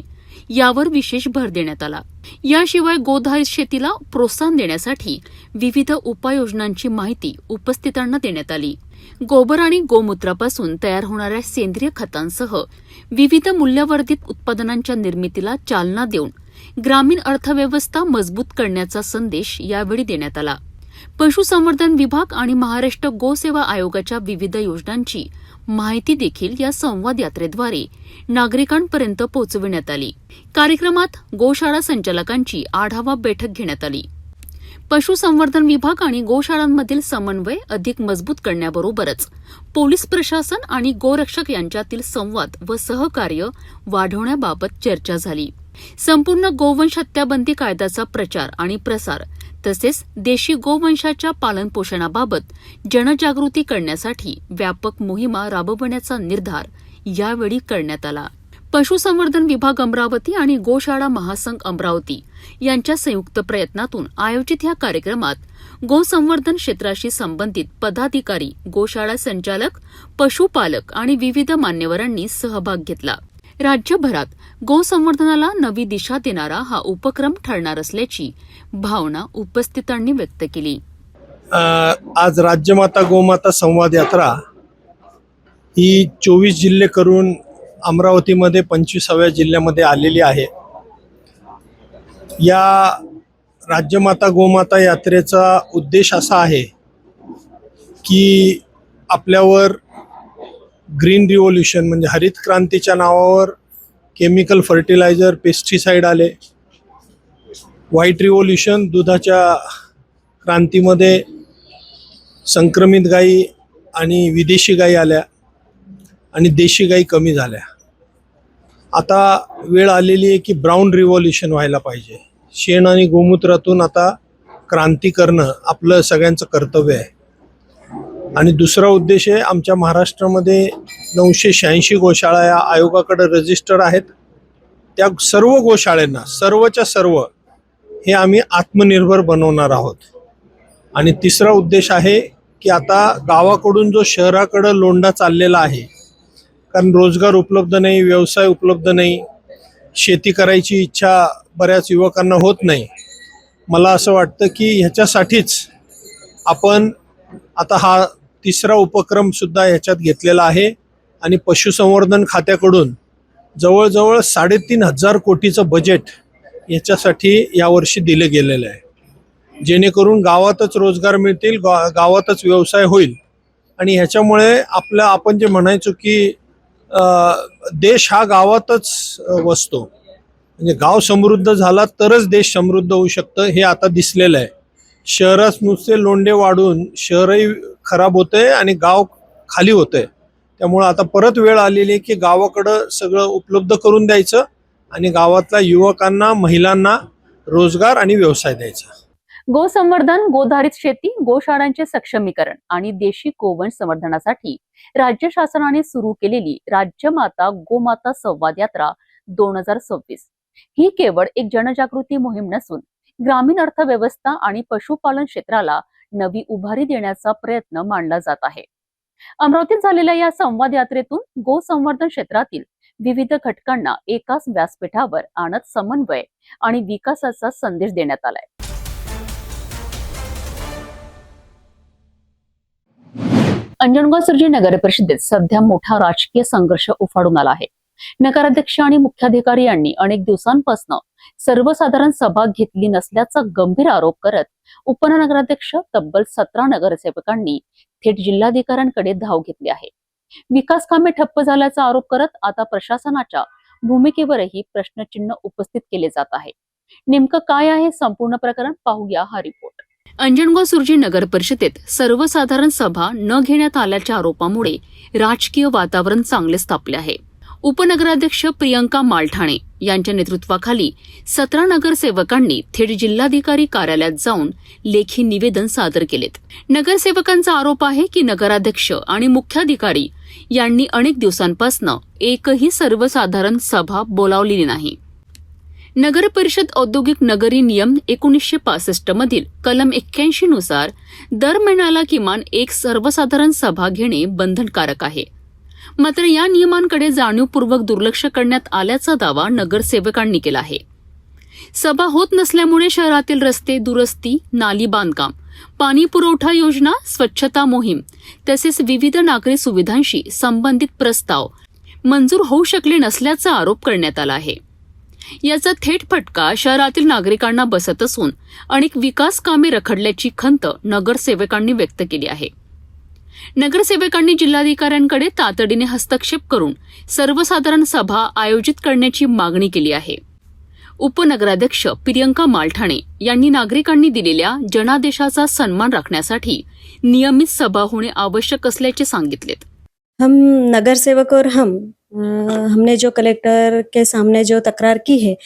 यावर विशेष भर देण्यात आला. याशिवाय गोधारित शेतीला प्रोत्साहन देण्यासाठी विविध उपाययोजनांची माहिती उपस्थितांना देण्यात आली. गोबर आणि गोमूत्रापासून तयार होणाऱ्या सेंद्रिय खतांसह विविध मूल्यवर्धित उत्पादनांच्या निर्मितीला चालना देऊन ग्रामीण अर्थव्यवस्था मजबूत करण्याचा संदेश यावेळी देण्यात आला. पशुसंवर्धन विभाग आणि महाराष्ट्र गोसेवा आयोगाच्या विविध योजनांची माहिती देखील या संवाद यात्रेद्वारे नागरिकांपर्यंत पोहोचविण्यात आली. कार्यक्रमात गोशाळा संचालकांची आढावा बैठक घेण्यात आली. पशुसंवर्धन विभाग आणि गोशाळांमधील समन्वय अधिक मजबूत करण्याबरोबरच पोलीस प्रशासन आणि गोरक्षक यांच्यातील संवाद व सहकार्य वाढवण्याबाबत चर्चा झाली. संपूर्ण गोवंश हत्याबंदी कायद्याचा प्रचार आणि प्रसार तसेच देशी गोवंशाच्या पालनपोषणाबाबत जनजागृती करण्यासाठी व्यापक मोहिमा राबवण्याचा निर्धार यावेळी करण्यात आला. पशुसंवर्धन विभाग अमरावती आणि गोशाळा महासंघ अमरावती यांच्या संयुक्त प्रयत्नातून आयोजित या कार्यक्रमात गोसंवर्धन क्षेत्राशी संबंधित पदाधिकारी, गोशाळा संचालक, पशुपालक आणि विविध मान्यवरांनी सहभाग घेतला. राज्यभरात गोसंवर्धनाला नवी दिशा देणारा हा उपक्रम ठरणार असल्याची भावना उपस्थितांनी व्यक्त केली. आज राज्यमाता गोमाता संवाद यात्रा ही 24 जिल्हे करून अमरावतीमध्ये 25व्या जिल्ह्यामध्ये आलेली आहे. या राज्यमाता गोमाता यात्रेचा उद्देश असा आहे की आपल्यावर ग्रीन रिव्होल्यूशन म्हणजे हरित क्रांतीच्या नावावर केमिकल फर्टिलायझर, पेस्टिसाइड आले. व्हाईट रिव्होल्यूशन दुधाच्या क्रांतीमध्ये संक्रमित गायी आणि विदेशी गायी आल्या आणि देशी गायी कमी झाल्या. आता वेळ आलेली आहे की ब्राऊन रिव्होल्यूशन व्हायला पाहिजे. शेण आणि गोमूत्रातून आता क्रांती करणं आपलं सगळ्यांचं कर्तव्य आहे. आणि दुसरा उद्देश आहे, आमच्या महाराष्ट्रामध्ये 986 गोशाळा या आयोगाकडे रजिस्टर आहेत. त्या सर्व गोशाळांना सर्वच्या सर्व हे आम्ही आत्मनिर्भर बनवणार आहोत. आणि तिसरा उद्देश आहे की आता गावाकडून जो शहराकडे लोंढा चाललेला आहे, कारण रोजगार उपलब्ध नाही, व्यवसाय उपलब्ध नाही, शेती करायची इच्छा बऱ्याच युवकांना होत नाही. मला असं वाटतं की ह्याच्यासाठीच आपण आता हा तिसरा उपक्रम सुद्धा ह्याच्यात घेतलेला आहे. आणि पशुसंवर्धन खात्याकडून जवळजवळ 3,500 कोटीचं बजेट याच्यासाठी यावर्षी दिलं गेलेलं आहे, जेणेकरून गावातच रोजगार मिळतील, गावातच व्यवसाय होईल. आणि ह्याच्यामुळे आपण जे म्हणायचो की देश हा गावातच वसतो, म्हणजे गाव समृद्ध झाला तरच देश समृद्ध होऊ शकतं हे आता दिसलेलं आहे. शहरात नुसते लोंढे वाढून शहरही खराब होतंय आणि गाव खाली होतंय. त्यामुळं आता परत वेळ आलेली आहे की गावाकडं सगळं उपलब्ध करून द्यायचं आणि गावातल्या युवकांना, महिलांना रोजगार आणि व्यवसाय द्यायचा. गोसंवर्धन, गोधारित शेती, गोशाळांचे सक्षमीकरण आणि देशी गोवंश संवर्धनासाठी राज्य शासनाने सुरू केलेली राज्यमाता गोमाता संवाद यात्रा 2026 ही केवळ एक जनजागृती मोहीम नसून ग्रामीण अर्थव्यवस्था आणि पशुपालन क्षेत्राला नवी उभारी देण्याचा प्रयत्न मानला जात आहे. अमरावतीत झालेल्या या संवाद यात्रेतून गोसंवर्धन क्षेत्रातील विविध घटकांना एकाच व्यासपीठावर आणत समन्वय आणि विकासाचा संदेश देण्यात आलाय. अंजनगाव सुर्जी नगर परिषदेत सध्या मोठा राजकीय संघर्ष उफाळून आला आहे. नगराध्यक्ष आणि मुख्याधिकारी यांनी अनेक दिवसांपासून सर्वसाधारण सभा घेतली नसल्याचा गंभीर आरोप करत उपनगराध्यक्ष तब्बल 17 नगरसेवकांनी थेट जिल्हाधिकाऱ्यांकडे धाव घेतली आहे. विकास कामे ठप्प झाल्याचा आरोप करत आता प्रशासनाच्या भूमिकेवरही प्रश्नचिन्ह उपस्थित केले जात आहे. नेमकं काय आहे संपूर्ण प्रकरण, पाहूया हा रिपोर्ट. अंजनगाव सुर्जी नगर परिषदेत सर्वसाधारण सभा न घेण्यात आल्याच्या आरोपामुळे राजकीय वातावरण चांगलेच तापले आहे. उपनगराध्यक्ष प्रियंका मालठाणे यांच्या नेतृत्वाखाली 17 नगरसेवकांनी थेट जिल्हाधिकारी कार्यालयात जाऊन लेखी निवेदन सादर केलेत. नगरसेवकांचा आरोप आहे की नगराध्यक्ष आणि मुख्याधिकारी यांनी अनेक दिवसांपासून एकही सर्वसाधारण सभा बोलावलेली नाही. नगर परिषद औद्योगिक नगरी नियम 1965 मधील कलम 81 नुसार दर महिन्याला किमान एक सर्वसाधारण सभा घेणे बंधनकारक आहे. मात्र या नियमांकडे जाणीवपूर्वक दुर्लक्ष करण्यात आल्याचा दावा नगरसेवकांनी केला आहे. सभा होत नसल्यामुळे शहरातील रस्ते दुरुस्ती, नाली बांधकाम, पाणी पुरवठा योजना, स्वच्छता मोहीम तसेच विविध नागरी सुविधांशी संबंधित प्रस्ताव मंजूर होऊ शकले नसल्याचा आरोप करण्यात आला आहे. याचा थेट फटका शहरातील नागरिकांना बसत असून अनेक विकास कामे रखडल्याची खंत नगरसेवकांनी व्यक्त केली आहे. नगरसेवकांनी जिल्हाधिकाऱ्यांकडे तातडीने हस्तक्षेप करून सर्वसाधारण सभा आयोजित करण्याची मागणी केली आहे. उपनगराध्यक्ष प्रियंका मालठाणे यांनी नागरिकांनी दिलेल्या जनादेशाचा सन्मान राखण्यासाठी नियमित सभा होणे आवश्यक असल्याचे सांगितलेत. हम नगर सेवक और हमने जो कलेक्टर के सामने जो तकरार की है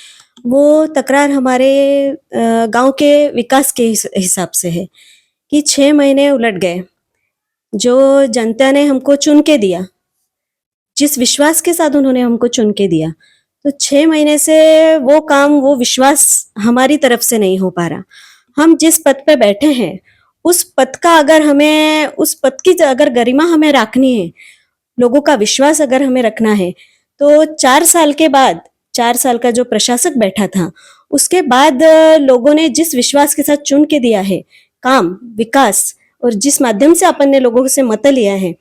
वो तकरार हमारे गांव के विकास के हिसाब से है कि 6 महीने उलट गए. जो जनता ने हमको चुन के दिया, जिस विश्वास के साथ उन्होंने हमको चुन के दिया, तो 6 महीने से वो काम, वो विश्वास हमारी तरफ से नहीं हो पा रहा. हम जिस पद पे बैठे हैं उस पद का उस पद की अगर गरिमा हमें रखनी है, लोगों का विश्वास अगर हमें रखना है, तो 4 साल के बाद, 4 साल का जो प्रशासक बैठा था उसके बाद लोगों ने जिस विश्वास के साथ चुन के दिया है काम, विकास, और जिस माध्यम से अपन ने लोगों से मत लिया है,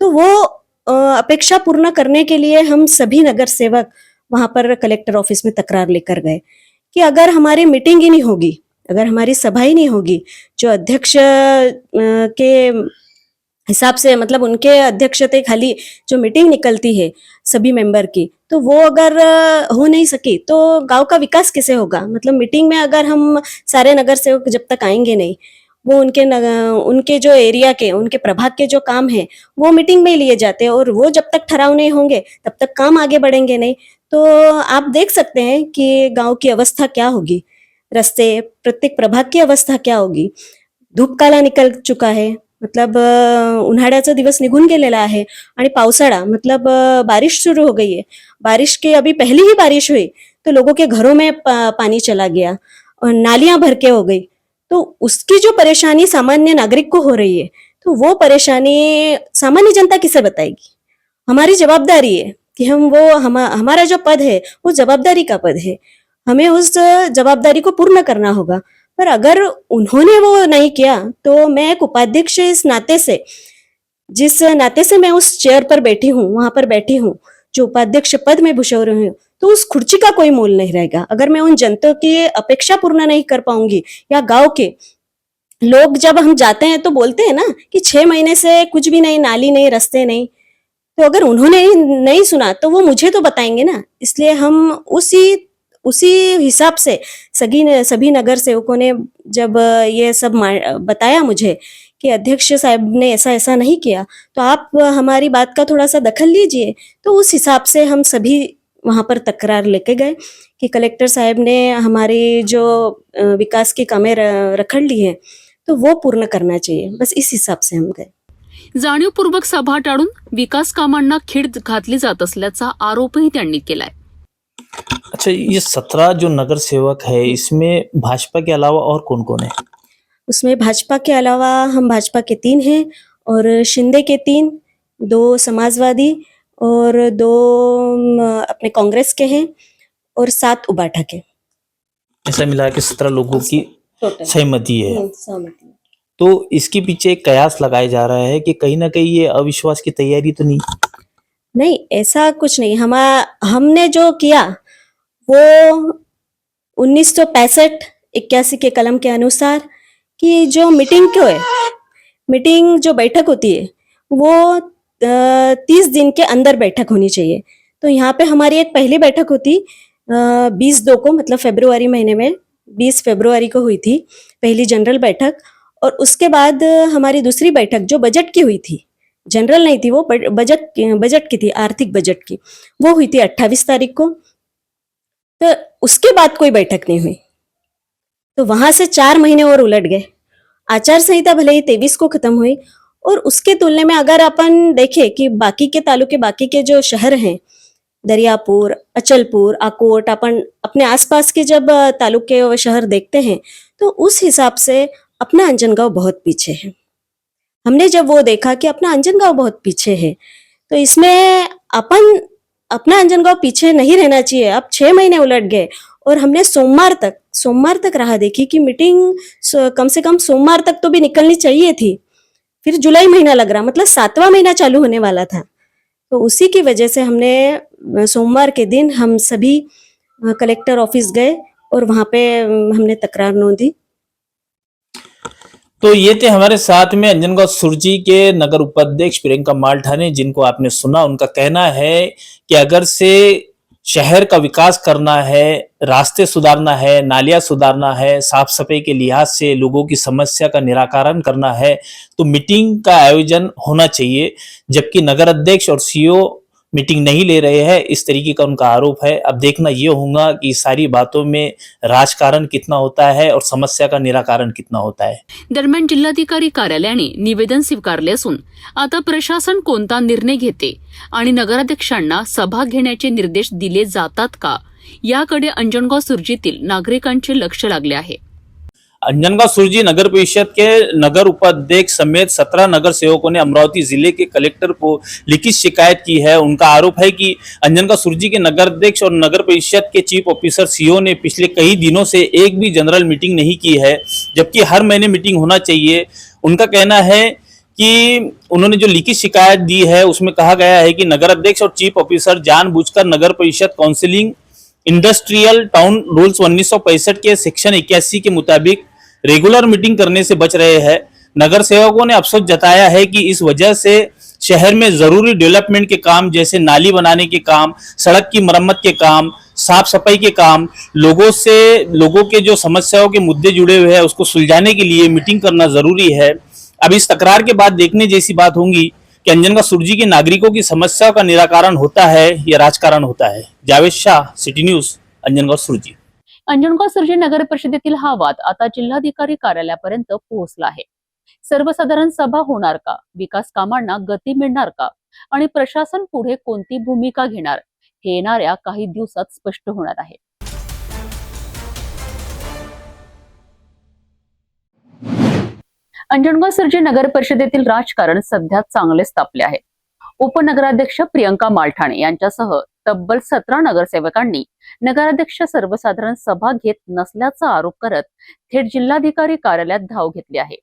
तो वो अपेक्षा पूर्ण करने के लिए हम सभी नगर सेवक वहां पर कलेक्टर ऑफिस में तकरार लेकर गए कि अगर हमारी मीटिंग ही नहीं होगी, अगर हमारी सभा ही नहीं होगी, जो अध्यक्ष के हिसाब से, मतलब उनके अध्यक्षते खाली जो मीटिंग निकलती है सभी मेंबर की, तो वो अगर हो नहीं सकी तो गांव का विकास कैसे होगा. मतलब मीटिंग में अगर हम सारे नगर सेवक जब तक आएंगे नहीं, वो उनके जो एरिया के, उनके प्रभाग के जो काम है वो मीटिंग में ही लिए जाते हैं, और वो जब तक ठहराव नहीं होंगे तब तक काम आगे बढ़ेंगे नहीं. तो आप देख सकते हैं कि गांव की अवस्था क्या होगी, रस्ते, प्रत्येक प्रभाग की अवस्था क्या होगी. धूपकाला निकल चुका है, मतलब उन्हाळ्याचा दिवस निघून गेलेला आहे आणि पावसाळा, मतलब बारिश शुरू हो गई है. बारिश के अभी पहली ही बारिश हुई तो लोगों के घरों में पानी चला गया और नालियां भर के हो गई. तो उसकी जो परेशानी सामान्य नागरिक को हो रही है, तो वो परेशानी सामान्य जनता किसे बताएगी. हमारी जवाबदारी है कि हमारा जो पद है वो जवाबदारी का पद है, हमें उस जवाबदारी को पूर्ण करना होगा. पर अगर उन्होंने वो नहीं किया तो मैं एक उपाध्यक्ष इस नाते से, जिस नाते से मैं उस चेयर पर बैठी हूँ, वहां पर बैठी हूँ, जो उपाध्यक्ष पद में भूषव रही हूँ, तो उस खुर्ची का कोई मोल नहीं रहेगा. अगर मैं उन जनता की अपेक्षा पूर्ण नहीं कर पाऊंगी, या गांव के लोग जब हम जाते हैं तो बोलते हैं ना कि 6 महीने से कुछ भी नहीं, नाली नहीं, रास्ते नहीं, तो अगर उन्होंने नहीं सुना तो वो मुझे तो बताएंगे ना. इसलिए हम उसी हिसाब से सभी नगर सेवकों ने जब ये सब बताया मुझे कि अध्यक्ष साहब ने ऐसा ऐसा नहीं किया, तो आप हमारी बात का थोड़ा सा दखल लीजिए. तो उस हिसाब से हम सभी वहां पर तकरार लेके गए कि कलेक्टर साहब ने हमारी जो विकास की कामें रखड़ ली है तो वो पूर्ण करना चाहिए. बस इस हिसाब से हम गए. जाणीवपूर्वक सभा टाळून विकास कामांना खीळ घातली जात असल्याचा आरोपही त्यांनी केलाय. अच्छा, ये 17 जो नगर सेवक है, इसमें भाजपा के अलावा और कौन कौन है? उसमें भाजपा के अलावा हम भाजपा के 3 हैं, और शिंदे के 3, 2 समाजवादी और 2 अपने कांग्रेस के हैं, और 7 उबाठा के. ऐसा मिला के 17 लोगों की टोटल सहमति है. सहमति. तो इसके पीछे एक कयास लगाया जा रहा है कि कहीं ना कहीं ये अविश्वास की तैयारी तो नहीं, ऐसा कुछ नहीं. हमने जो किया वो 1965-81 के कलम के अनुसार कि जो मीटिंग जो बैठक होती है वो 30 दिन के अंदर बैठक होनी चाहिए. तो यहाँ पे हमारी एक पहली बैठक होती 20/2 को, मतलब फरवरी महीने में 20 फरवरी को हुई थी पहली जनरल बैठक. और उसके बाद हमारी दूसरी बैठक जो बजट की हुई थी, जनरल नहीं थी वो, बजट की थी, आर्थिक बजट की, वो हुई थी 28 तारीख को. तो उसके बाद कोई बैठक नहीं हुई. तो वहां से 4 महीने और उलट गए. आचार संहिता भले ही 23 को खत्म हुई, और उसके तुलने में अगर अपन देखें कि बाकी के तालुके, बाकी के जो शहर हैं, दरियापुर, अचलपुर, आकोट, अपन अपने आसपास के जब तालुके व शहर देखते हैं तो उस हिसाब से अपना अंजनगांव बहुत पीछे है. हमने जब वो देखा कि अपना अंजनगांव बहुत पीछे है, तो इसमें अपना अंजनगांव पीछे नहीं रहना चाहिए. अब 6 महीने उलट गए और हमने सोमवार तक राह देखी कि मीटिंग कम से कम सोमवार तक तो भी निकलनी चाहिए थी. फिर जुलाई महीना लग रहा, मतलब 7वां महीना चालू होने वाला था. तो उसी की वजह से हमने सोमवार के दिन हम सभी कलेक्टर ऑफिस गए और वहां पे हमने तकरार नोंदी. तो ये थे हमारे साथ में अंजनगांव सुरजी के नगर उपाध्यक्ष प्रियंका मालठाने, जिनको आपने सुना। उनका कहना है कि अगर से शहर का विकास करना है, रास्ते सुधारना है, नालियां सुधारना है, साफ सफाई के लिहाज से लोगों की समस्या का निराकरण करना है, तो मीटिंग का आयोजन होना चाहिए। जबकि नगर अध्यक्ष और सीईओ मीटिंग नहीं ले रहे हैं, इस तरीके का उनका आरोप है। अब देखना ये होगा कि सारी बातों में राजकारण कितना होता है और समस्या का निराकरण कितना होता है। दरम्यान जिल्हाधिकारी कार्यालयाने निवेदन स्वीकारले असून आता प्रशासन कोणता निर्णय घेते आणि नगराध्यक्षांना सभा घेण्याचे निर्देश दिले जातात का, याकडे अंजनगाव सुरजीतील नागरिकांचे लक्ष लागले आहे। अंजनगांव सुरजी नगर परिषद के नगर उपाध्यक्ष समेत 17 नगर सेवकों ने अमरावती जिले के कलेक्टर को लिखित शिकायत की है। उनका आरोप है कि अंजनगांव सुरजी के नगर अध्यक्ष और नगर परिषद के चीफ ऑफिसर सीओ ने पिछले कई दिनों से एक भी जनरल मीटिंग नहीं की है, जबकि हर महीने मीटिंग होना चाहिए। उनका कहना है कि उन्होंने जो लिखित शिकायत दी है उसमें कहा गया है कि नगर अध्यक्ष और चीफ ऑफिसर जानबूझकर नगर परिषद काउंसिलिंग इंडस्ट्रियल टाउन रूल्स 1965 के सेक्शन 81 के मुताबिक रेगुलर मीटिंग करने से बच रहे हैं। नगर सेवकों ने अफसोस जताया है कि इस वजह से शहर में जरूरी डेवलपमेंट के काम जैसे नाली बनाने के काम, सड़क की मरम्मत के काम, साफ सफाई के काम, लोगों के जो समस्याओं के मुद्दे जुड़े हुए हैं उसको सुलझाने के लिए मीटिंग करना जरूरी है। अब इस तकरार के बाद देखने जैसी बात होगी कि अंजनगांव सुरजी के नागरिकों की समस्याओं का निराकरण होता है या राजकारण होता है। जावेद शाह, सिटी न्यूज, अंजनगांव सुरजी। अंजनगाव सुरजी नगर परिषदेतील हा वाद आता जिल्हाधिकारी कार्यालयापर्यंत पोहोचला आहे। सर्वसाधारण सभा होणार का, विकास कामांना गती मिळणार का आणि प्रशासन पुढे कोणती भूमिका घेणार, हे येणाऱ्या काही दिवसात स्पष्ट होणार आहे। अंजनगाव सुरजी नगर परिषदेतील राजकारण सध्या चांगलेच तापले आहे। उपनगराध्यक्ष प्रियंका मालठाणे यांच्यासह तब्बल 17 नगरसेवकांनी नगराध्यक्ष सर्वसाधारण सभा घेत नसल्याचा आरोप करत थेट जिल्हाधिकारी कार्यालयात धाव घेतली आहे।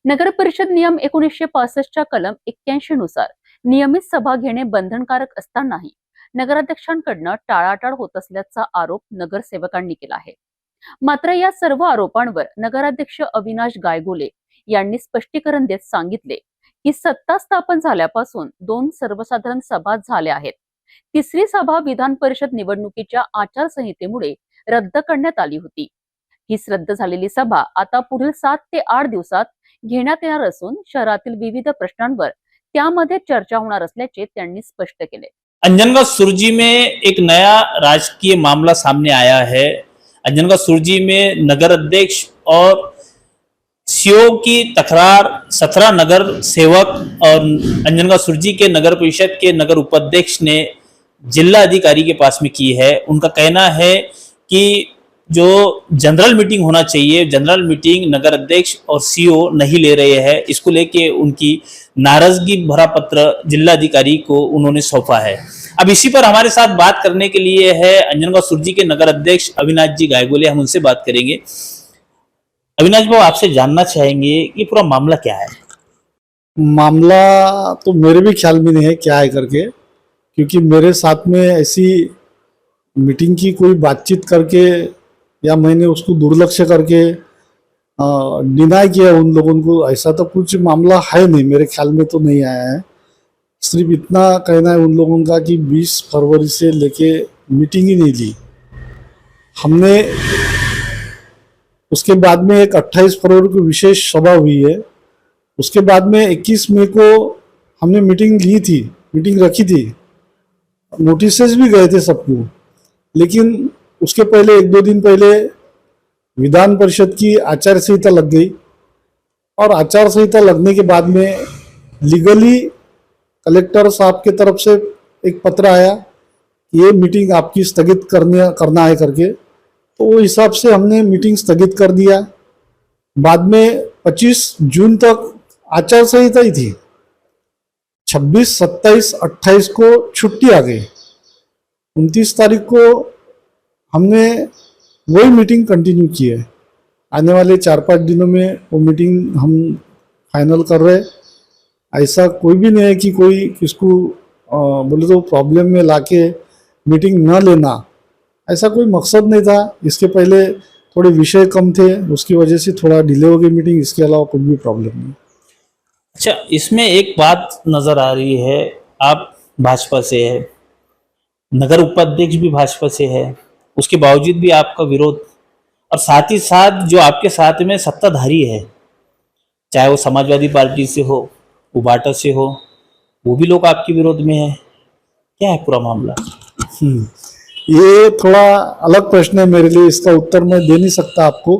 नगर परिषद नियम 1965 कलम 81 नुसार नियमित सभा घेणे बंधनकारक असतानाही नगराध्यक्षांकडून टाळाटाळ होत असल्याचा आरोप नगरसेवकांनी केला आहे। मात्र या सर्व आरोपांवर नगराध्यक्ष अविनाश गायगुले यांनी स्पष्टीकरण देत सांगितले की सत्ता स्थापन झाल्यापासून 2 सर्वसाधारण सभा झाल्या आहेत। तिसरी सभा विधान परिषद निवडणुकीच्या आचारसंहितेमुळे रद्द करण्यात आली होती। ही रद्द झालेली सभा आता पुढील 7 ते 8 दिवसात घेण्यात येणार असून शहरातील विविध प्रश्नांवर त्यामध्ये चर्चा होणार असल्याचे त्यांनी स्पष्ट केले। अंजनगांव सुरजी में एक नया राजकीय मामला सामने आया है। अंजनगांव सुरजी में नगर अध्यक्ष और सीओ की तकरार 17 नगर सेवक और अंजनगांव सुरजी के नगर परिषद के नगर उपाध्यक्ष ने जिला अधिकारी के पास में की है। उनका कहना है कि जो जनरल मीटिंग होना चाहिए, जनरल मीटिंग नगर अध्यक्ष और सीओ नहीं ले रहे हैं। इसको लेके उनकी नाराजगी भरा पत्र जिला अधिकारी को उन्होंने सौंपा है। अब इसी पर हमारे साथ बात करने के लिए है अंजनगांव सुरजी के नगर अध्यक्ष अविनाश जी गायगुले। हम उनसे बात करेंगे। अविनाश भाई, आपसे जानना चाहेंगे कि पूरा मामला क्या है? मामला तो मेरे भी ख्याल में नहीं है क्या है करके, क्योंकि मेरे साथ में ऐसी मीटिंग की कोई बातचीत करके या मैंने उसको दुर्लक्ष करके डिनाई किया उन लोगों को, ऐसा तो कुछ मामला है नहीं, मेरे ख्याल में तो नहीं आया है। सिर्फ इतना कहना है उन लोगों का कि 20 फरवरी से लेके मीटिंग ही नहीं ली हमने। उसके बाद में एक 28 फरवरी को विशेष सभा हुई है। उसके बाद में 21 मई को हमने मीटिंग ली थी, मीटिंग रखी थी, नोटिसेस भी गए थे सबको। लेकिन उसके पहले 1-2 दिन पहले विधान परिषद की आचार संहिता लग गई और आचार संहिता लगने के बाद में लीगली कलेक्टर साहब के तरफ से एक पत्र आया कि ये मीटिंग आपकी स्थगित करना है करके, तो वो हिसाब से हमने मीटिंग स्थगित कर दिया। बाद में 25 जून तक आचार संहिता ही थी, 26, 27, 28 को छुट्टी आ गई। 29 तारीख को हमने वही मीटिंग कंटिन्यू की है। आने वाले 4-5 दिनों में वो मीटिंग हम फाइनल कर रहे। ऐसा कोई भी नहीं है कि कोई किसको बोले तो प्रॉब्लम में लाके मीटिंग न लेना, ऐसा कोई मकसद नहीं था। इसके पहले थोड़े विषय कम थे, उसकी वजह से थोड़ा डिले हो गई मीटिंग। इसके अलावा कुछ भी प्रॉब्लम नहीं। अच्छा, इसमें एक बात नजर आ रही है, आप भाजपा से है, नगर उपाध्यक्ष भी भाजपा से है, उसके बावजूद भी आपका विरोध, और साथ ही साथ जो आपके साथ में सत्ताधारी है, चाहे वो समाजवादी पार्टी से हो, उबाटा से हो, वो भी लोग आपके विरोध में है। क्या है पूरा मामला? ये थोड़ा अलग प्रश्न है मेरे लिए, इसका उत्तर मैं दे नहीं सकता आपको,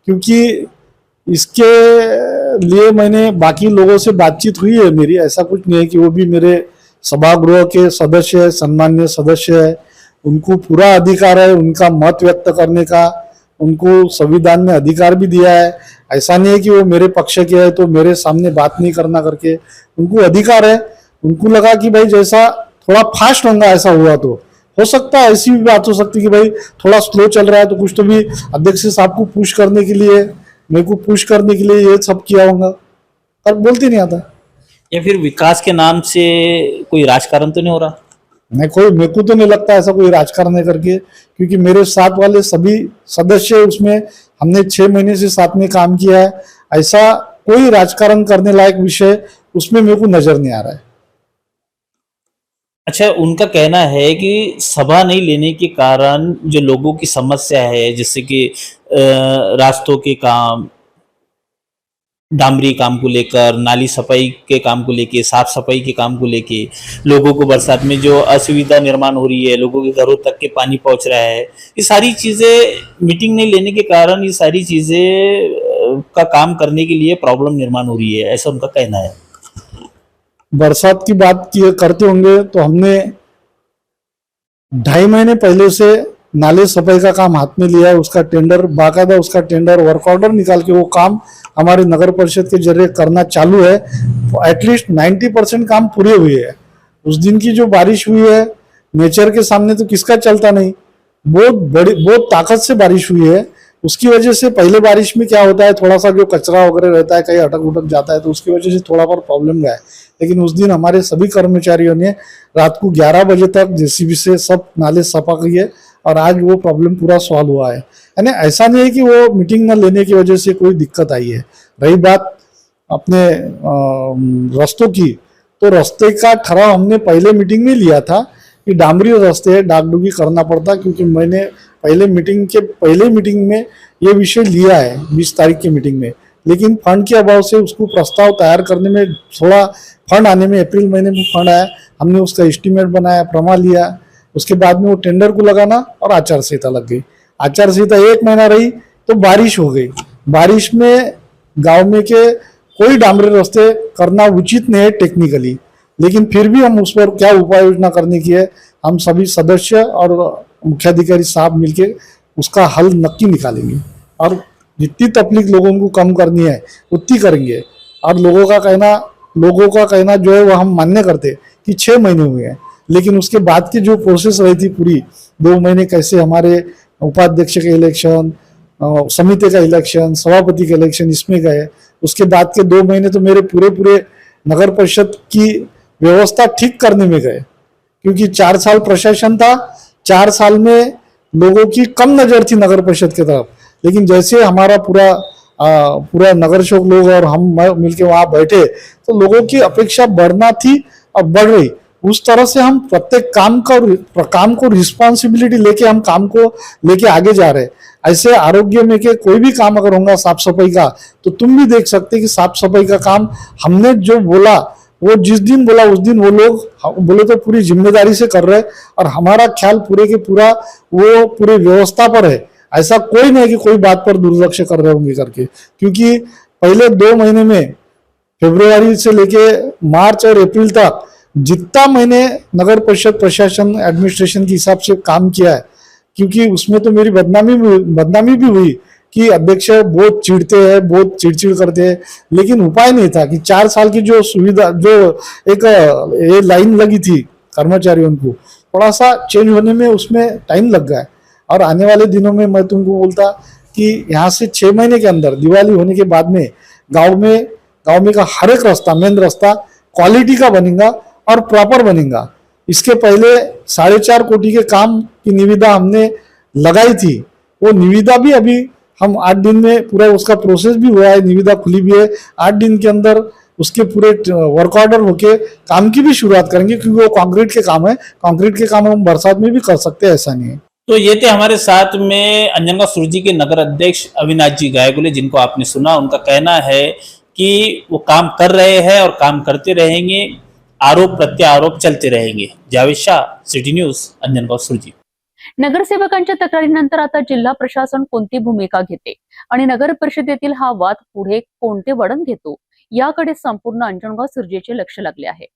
क्योंकि इसके लिए मैंने बाकी लोगों से बातचीत हुई है मेरी। ऐसा कुछ नहीं है कि वो भी मेरे सभागृह के सदस्य है, सम्मान्य सदस्य है, उनको पूरा अधिकार है उनका मत व्यक्त करने का, उनको संविधान ने अधिकार भी दिया है। ऐसा नहीं है कि वो मेरे पक्ष के है तो मेरे सामने बात नहीं करना करके, उनको अधिकार है। उनको लगा कि भाई जैसा थोड़ा फास्ट होगा, ऐसा हुआ तो हो सकता है, ऐसी भी बात हो सकती है कि भाई थोड़ा स्लो चल रहा है तो कुछ तो भी अध्यक्ष साहब को पुश करने के लिए, मेरे को पुश करने के लिए ये सब किया होगा, पर बोलते नहीं आता। या फिर विकास के नाम से कोई राजकारण तो नहीं हो रहा? मेरे को तो नहीं लगता ऐसा कोई राजकारण है करके, क्योंकि मेरे साथ वाले सभी सदस्य उसमें, हमने 6 महीने से साथ में काम किया है। ऐसा कोई राजकारण करने लायक विषय उसमें मेरे को नजर नहीं आ रहा है। अच्छा, उनका कहना है कि सभा नहीं लेने के कारण जो लोगों की समस्या है, जैसे कि रास्तों के काम, डामरी काम को लेकर, नाली सफाई के काम को लेके, साफ सफाई के काम को लेके, लोगों को बरसात में जो असुविधा निर्माण हो रही है, लोगों के घरों तक के पानी पहुंच रहा है, ये सारी चीजें मीटिंग नहीं लेने के कारण, ये सारी चीजें का काम करने के लिए प्रॉब्लम निर्माण हो रही है, ऐसा उनका कहना है। बरसात की बात करते होंगे तो हमने 2.5 महीने पहले से नाले सफाई का काम हाथ में लिया है। उसका टेंडर बाकायदा, उसका टेंडर वर्क ऑर्डर निकाल के वो काम हमारे नगर परिषद के जरिए करना चालू है। एटलीस्ट 90% काम पूरे हुए हैं। उस दिन की जो बारिश हुई है, नेचर के सामने तो किसका चलता नहीं, बहुत ताकत से बारिश हुई है। उसकी वजह से पहले बारिश में क्या होता है, थोड़ा सा जो कचरा वगैरह रहता है कहीं अटक उटक जाता है, तो उसकी वजह से थोड़ा पर प्रॉब्लम गया है। लेकिन उस दिन हमारे सभी कर्मचारियों ने रात को 11 बजे तक जेसीबी से सब नाले सफा किए और आज वो प्रॉब्लम पूरा सॉल्व हुआ है। यानी ऐसा नहीं है कि वो मीटिंग न लेने की वजह से कोई दिक्कत आई है। रही बात अपने रास्तों की, तो रास्ते का ठहराव हमने पहले मीटिंग में लिया था कि डामरी रास्ते है, डागडुगी करना पड़ता, क्योंकि मैंने पहले मीटिंग में ये विषय लिया है 20 तारीख की मीटिंग में। लेकिन फंड के अभाव से उसको प्रस्ताव तैयार करने में थोड़ा फंड आने में, अप्रैल महीने में फंड आया, हमने उसका एस्टीमेट बनाया, प्रमा लिया, उसके बाद में वो टेंडर को लगाना और आचार संहिता लग गई। आचार संहिता 1 महीना रही तो बारिश हो गई। बारिश में गांव में के कोई डामरी रास्ते करना उचित नहीं है टेक्निकली, लेकिन फिर भी हम उस पर क्या उपाय योजना करने की है, हम सभी सदस्य और मुख्याधिकारी साहब मिलके उसका हल नक्की निकालेंगे और जितनी तकलीफ लोगों को कम करनी है उतनी करेंगे। और लोगों का कहना जो है वो हम मान्य करते कि 6 महीने हुए हैं, लेकिन उसके बाद की जो प्रोसेस रही थी पूरी 2 महीने, कैसे हमारे उपाध्यक्ष के इलेक्शन, समिति का इलेक्शन, सभापति का इलेक्शन, इसमें गए। उसके बाद के 2 महीने तो मेरे पूरे नगर परिषद की व्यवस्था ठीक करने में गए, क्योंकि 4 साल प्रशासन था, 4 साल में लोगों की कम नजर थी नगर परिषद की तरफ। लेकिन जैसे हमारा पूरा नगर सेवक लोग और हम मिलके वहां बैठे तो लोगों की अपेक्षा बढ़ना थी और बढ़ रही। उस तरह से हम प्रत्येक काम को रिस्पॉन्सिबिलिटी लेके हम काम को लेके आगे जा रहे हैं। ऐसे आरोग्य में के कोई भी काम अगर होगा साफ सफाई का, तो तुम भी देख सकते कि साफ सफाई का काम हमने जो बोला, वो जिस दिन बोला उस दिन वो लोग बोले तो पूरी जिम्मेदारी से कर रहे हैं और हमारा ख्याल पूरे के पूरा वो पूरी व्यवस्था पर है। ऐसा कोई नहीं कि कोई बात पर दुर्लक्ष कर रहे होंगे करके, क्योंकि पहले 2 महीने में फरवरी से लेके मार्च और अप्रैल तक जितना मैंने नगर परिषद प्रशासन एडमिनिस्ट्रेशन के हिसाब से काम किया है, क्योंकि उसमें तो मेरी बदनामी भी हुई कि अध्यक्ष बहुत चिढ़ते हैं, बहुत चिड़चिड़ करते हैं, लेकिन उपाय नहीं था कि 4 साल की जो सुविधा, जो एक ये लाइन लगी थी कर्मचारियों को, थोड़ा सा चेंज होने में उसमें टाइम लग गया। और आने वाले दिनों में मैं तुमको बोलता कि यहाँ से 6 महीने के अंदर दिवाली होने के बाद में गांव में का हर एक रास्ता, मेन रास्ता क्वालिटी का बनेगा और प्रॉपर बनेगा। इसके पहले 4.5 कोटी के काम की निविदा हमने लगाई थी, वो निविदा भी अभी हम 8 दिन में पूरा उसका प्रोसेस भी हुआ है, निविदा खुली भी है। 8 दिन के अंदर उसके पूरे वर्क ऑर्डर होके काम की भी शुरुआत करेंगे, क्योंकि वो कंक्रीट के काम है। कंक्रीट के काम हम बरसात में भी कर सकते हैं, ऐसा नहीं है। तो ये थे हमारे साथ में अंजनगांव सुरजी के नगर अध्यक्ष अविनाश जी गायगुले, जिनको आपने सुना। उनका कहना है कि वो काम कर रहे हैं और काम करते रहेंगे, आरोप प्रत्यारोप चलते रहेंगे। जावेद शाह, सिटी न्यूज, अंजनगांव सुरजी। नगरसेवकांच्या तक्रारीनंतर आता जिल्हा प्रशासन कोणती भूमिका घेते आणि नगर परिषदेतील हा वाद पुढे कोणते वळण घेतो, याकडे संपूर्ण अंजनगाव सुरजेचे लक्ष लागले आहे।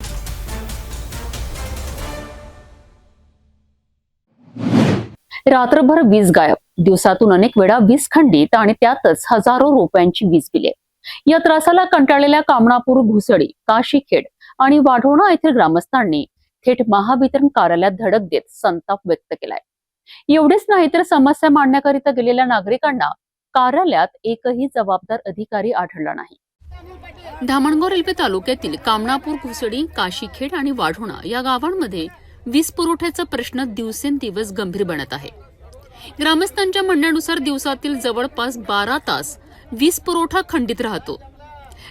रात्रभर वीज गायब, दिवसातून अनेक वेळा वीज खंडित आणि त्यातच हजारो रुपयांची वीज बिले। या त्रासाला कंटाळलेल्या कामनापूर, घुसडी, काशीखेड आणि वाढोणा येथील ग्रामस्थांनी थेट महावितरण कार्यालयात धडक देत संताप व्यक्त केलाय। एवढेच नाही तर समस्या मांडण्याकरिता गेलेल्या नागरिकांना कार्यालयात एकही जबाबदार अधिकारी आढळला नाही। धामणगाव रेल्वे तालुक्यातील कामनापूर, घुसडी, काशीखेड आणि वाढोणा या गावांमध्ये वीज पुरवठ्याचा प्रश्न दिवसेंदिवस गंभीर बनत आहे। ग्रामस्थांच्या म्हणण्यानुसार दिवसातील जवळपास 12 तास वीज पुरवठा खंडित राहतो।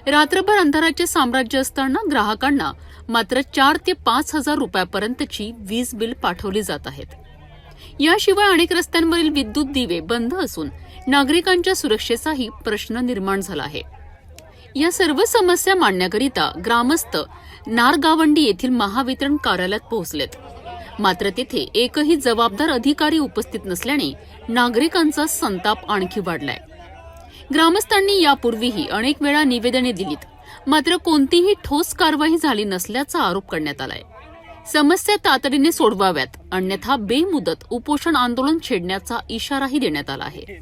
रात्रभर अंधाराचे साम्राज्य असताना ग्राहकांना मात्र 4 ते 5 हजार रुपयापर्यंतची वीज बिल पाठवली जात आहेत। याशिवाय अनेक रस्त्यांवरील विद्युत दिवे बंद असून नागरिकांच्या सुरक्षेचाही प्रश्न निर्माण झाला आहे। या सर्व समस्या मांडण्याकरिता ग्रामस्थ नारगावंडी येथील महावितरण कार्यालयात पोहोचलेत, मात्र तेथे एकही जबाबदार अधिकारी उपस्थित नसल्याने नागरिकांचा संताप आणखी वाढलाय। ग्रामस्थांनी यापूर्वीही अनेक वेळा निवेदने दिलीत, मात्र कोणतीही ठोस कारवाई झाली नसल्याचा आरोप करण्यात आलाय। समस्या तातडीने सोडवाव्यात, अन्यथा बेमुदत उपोषण आंदोलन छेडण्याचा इशाराही देण्यात आला आहे।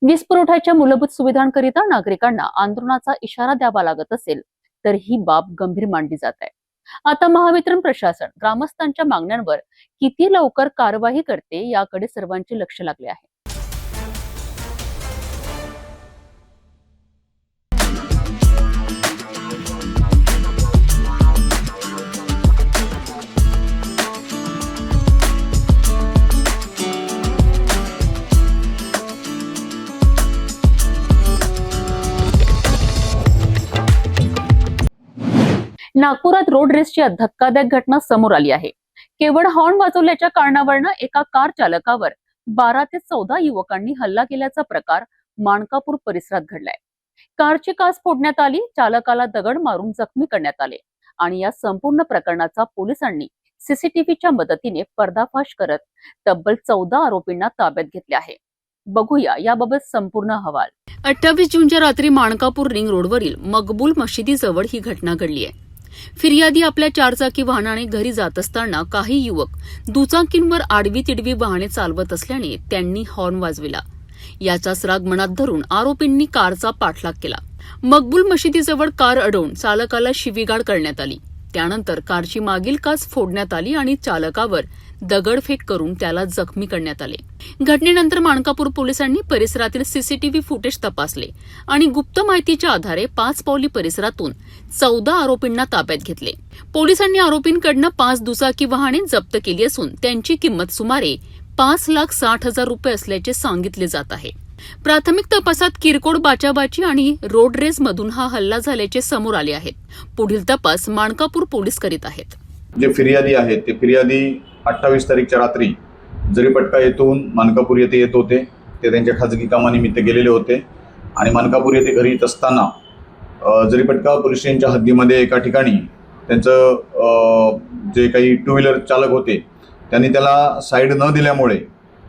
वीज पुरवठ्याच्या मूलभूत सुविधांकरिता नागरिकांना आंदोलनाचा इशारा द्यावा लागत असेल तर ही बाब गंभीर मानली जात आहे। आता महावितरण प्रशासन ग्रामस्थांच्या मागण्यांवर किती लवकर कारवाई करते याकडे सर्वांचे लक्ष लागले आहे। नागपुरात रोड रेसची धक्कादायक घटना समोर आली आहे। केवळ हॉर्न वाजवल्याच्या कारणावरून एका कार चालकावर 12 ते 14 युवकांनी हल्ला केल्याचा प्रकार माणकापूर परिसरात घडलाय। कारची काच फोडण्यात आली, चालकाला दगड मारून जखमी करण्यात आले आणि या संपूर्ण प्रकरणाचा पोलिसांनी सीसीटीव्हीच्या मदतीने पर्दाफाश करत तब्बल 14 आरोपींना ताब्यात घेतले आहे। बघूया याबाबत संपूर्ण अहवाल। 28 जूनच्या रात्री माणकापूर रिंग रोडवरील मकबूल मशिदीजवळ ही घटना घडली आहे। फिर्यादी आपल्या 4 चाकी वाहनाने घरी जात असताना काही युवक दुचाकींवर आडवी तिडवी वाहने चालवत असल्याने त्यांनी हॉर्न वाजविला। याचाच राग मनात धरून आरोपींनी कारचा पाठलाग केला। मकबूल मशिदीजवळ कार अडवून चालकाला शिवीगाळ करण्यात आली। त्यानंतर कारची मागील काच फोडण्यात आली आणि चालकावर दगडफेक करून त्याला जखमी करण्यात आले। घटनेनंतर माणकापूर पोलिसांनी परिसरातील सीसीटीव्ही फुटेज तपासले आणि गुप्त माहितीच्या आधारे 5 पावली परिसरातून 14 आरोपींना ताब्यात घेतले। पोलिसांनी आरोपींकडून 5 दुचाकी वाहने जप्त केली असून त्यांची किंमत सुमारे 5,60,000 रुपये असल्याचे सांगितले जात आहे। प्राथमिक तपासात किरकोळ बाचाबाची आणि रोड रेस मधून हा हल्ला झाल्याचे समोर आले आहे। पुढील तपास माणकापूर पोलीस करीत आहेत। जे फिर्यादी आहेत ते फिर्यादी 28 तारीखच्या रात्री जरीपटका येथून माणकापूर येथे येत होते। ते त्यांच्या खाजगी कामानिमित्त गेलेले होते आणि माणकापूर येथे घरी येत असताना जरीपटका पोलीस स्टेशनच्या हद्दीमध्ये एका ठिकाणी त्यांचं जे काही 2 व्हीलर चालक होते त्यांनी त्याला साईड न दिल्यामुळे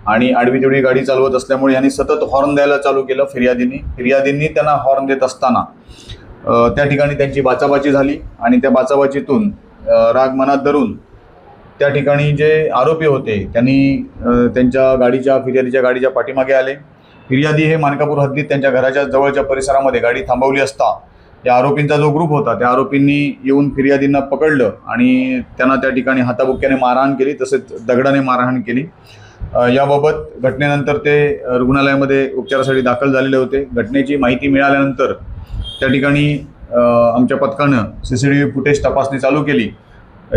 आणि आडवी तिडवी गाडी चालवत असल्यामुळे यांनी सतत हॉर्न द्यायला चालू केलं। फिर्यादींनी त्यांना हॉर्न देत असताना त्या ठिकाणी त्यांची बाचाबाची झाली आणि त्या बाचाबाचीतून राग मनात धरून त्या ठिकाणी जे आरोपी होते त्यांनी त्यांच्या फिर्यादीच्या गाडीच्या पाठीमागे आले। फिर्यादी हे माणकापूर हद्दीत त्यांच्या घराच्या जवळच्या परिसरामध्ये गाडी थांबवली असता या आरोपींचा जो ग्रुप होता त्या आरोपींनी येऊन फिर्यादींना पकडलं आणि त्यांना त्या ठिकाणी हाताबुक्क्याने मारहाण केली, तसेच दगडाने मारहाण केली। याबाबत घटनेनंतर ते रुग्णालयामध्ये उपचारासाठी दाखल झालेले होते। घटनेची माहिती मिळाल्यानंतर त्या ठिकाणी आमच्या पथकानं सीसीटीव्ही फुटेज तपासणी चालू केली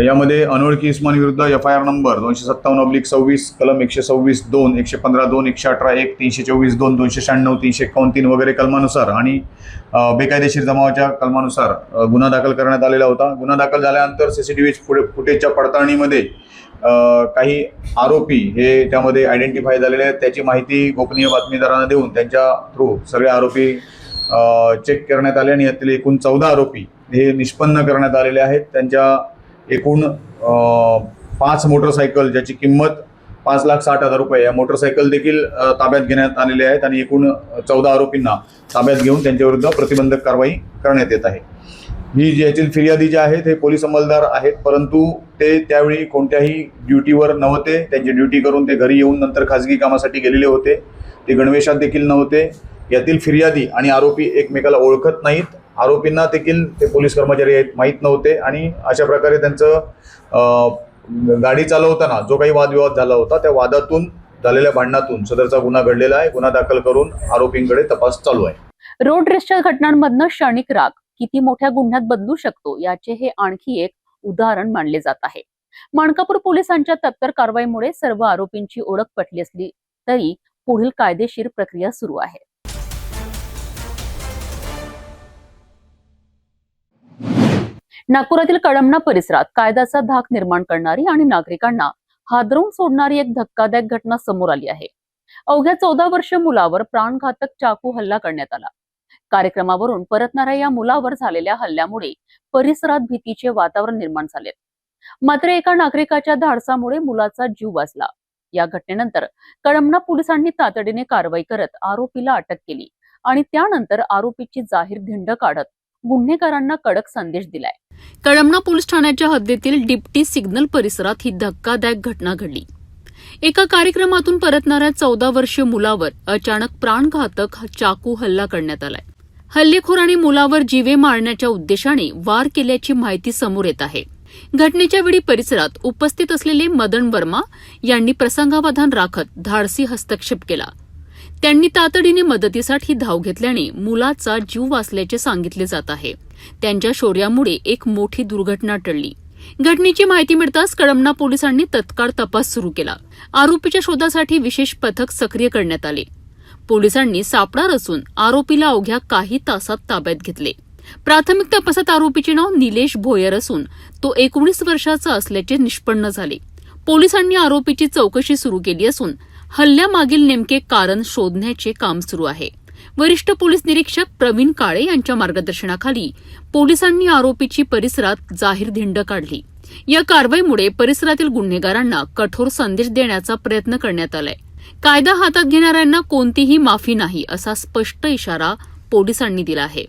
यामध्ये अनोळखी इस्मानी विरुद्ध FIR नंबर 257/26 कलम 126(2), 115(2), 118(1), 324(2), 296, 351 वगैरे कलमानुसार आणि बेकायदेशीर जमावाच्या कलमानुसार गुन्हा दाखल करण्यात आलेला होता. गुन्हा दाखल झाल्यानंतर CCTV फुटेजच्या पडताळणीमध्ये काही आरोपी हे त्यामध्ये आयडेंटिफाय झालेले आहेत. त्याची माहिती गोपनीय बातमीदारांना देऊन त्यांच्या थ्रू सगळे आरोपी चेक करण्यात आले आणि यातील एकूण 14 आरोपी हे निष्पन्न करण्यात आलेले आहेत. त्यांच्या एकूण 5 मोटरसायकल ज्याची किंमत 5,60,000 रुपये या मोटरसायकल देखील ताब्यात घेण्यात आलेले आहेत आणि एकूण 14 आरोपींना ताब्यात घेऊन त्यांच्याविरुद्ध प्रतिबंधक कारवाई करण्यात येत आहे. ही यातील फिर्यादी जे आहेत हे पोलीस अंमलदार आहेत, परंतु ते त्यावेळी कोणत्याही ड्युटीवर नव्हते. त्यांची ड्युटी करून ते घरी येऊन नंतर खाजगी कामासाठी गेलेले होते. ते गणवेशात देखील नव्हते. यातील फिर्यादी आणि आरोपी एकमेकाला ओळखत नाहीत. आरोपींना देखील ते पोलीस कर्मचारी आहेत माहीत नव्हते आणि अशा प्रकारे त्यांचं गाडी चालवताना जो काही वादविवाद झाला होता त्या वादातून झालेल्या भांडणातून सदरचा गुन्हा घडलेला आहे. गुन्हा दाखल करून आरोपींकडे तपास चालू आहे. रोड रेसच्या घटनांमधनं क्षणिक राग किती मोठ्या गुन्ह्यात बदलू शकतो याचे हे आणखी एक उदाहरण मानले जात आहे. माणकापूर पोलिसांच्या तत्पर कारवाईमुळे सर्व आरोपींची ओळख पटली असली तरी पुढील कायदेशीर प्रक्रिया सुरू आहे. नागपुरातील कळमना परिसरात कायद्याचा धाक निर्माण करणारी आणि नागरिकांना हादरवून सोडणारी एक धक्कादायक घटना समोर आली आहे. अवघ्या 14 वर्षीय मुलावर प्राणघातक चाकू हल्ला करण्यात आला. कार्यक्रमावरून परतणाऱ्या या मुलावर झालेल्या हल्ल्यामुळे परिसरात भीतीचे वातावरण निर्माण झाले. मात्र एका नागरिकाच्या धाडसामुळे मुलाचा जीव वाचला. या घटनेनंतर कळमना पोलिसांनी तातडीने कारवाई करत आरोपीला अटक केली आणि त्यानंतर आरोपीची जाहीर धिंड काढत गुन्हेगारांना कडक संदेश दिलाय. कळमना पोलीस ठाण्याच्या हद्दीतील डिप्टी सिग्नल परिसरात ही धक्कादायक घटना घडली. एका कार्यक्रमातून परतणाऱ्या 14 वर्षीय मुलावर अचानक प्राणघातक चाकू हल्ला करण्यात आलाय. हल्लेखोरांनी मुलावर जीवे मारण्याच्या उद्देशाने वार केल्याची माहिती समोर येत आहे. घटनेच्या वेळी परिसरात उपस्थित असलेले मदन वर्मा यांनी प्रसंगावधान राखत धाडसी हस्तक्षेप केला. त्यांनी तातडीने मदतीसाठी धाव घेतल्याने मुलाचा जीव वाचल्याचे सांगितले जात आहे. त्यांच्या शौर्यामुळे एक मोठी दुर्घटना टळली. घटनेची माहिती मिळताच कळमना पोलिसांनी तत्काळ तपास सुरू केला. आरोपीच्या शोधासाठी विशेष पथक सक्रिय करण्यात आले. पोलिसांनी सापळा रचून आरोपीला अवघ्या काही तासात ताब्यात घेतले. प्राथमिक तपासात आरोपीचे नाव निलेश भोयर असून तो 19 वर्षाचा असल्याचे निष्पन्न झाले. पोलिसांनी आरोपीची चौकशी सुरू केली असून हल्ल्यामागील नेमके कारण शोधण्याचे काम सुरू आहे. वरिष्ठ पोलीस निरीक्षक प्रवीण काळे यांच्या मार्गदर्शनाखाली पोलिसांनी आरोपीची परिसरात जाहीर धिंड काढली. या कारवाईमुळे परिसरातील गुन्हेगारांना कठोर संदेश देण्याचा प्रयत्न करण्यात आलाय. कायदा हातात घेणाऱ्यांना कोणतीही माफी नाही असा स्पष्ट इशारा पोलिसांनी दिला आहे.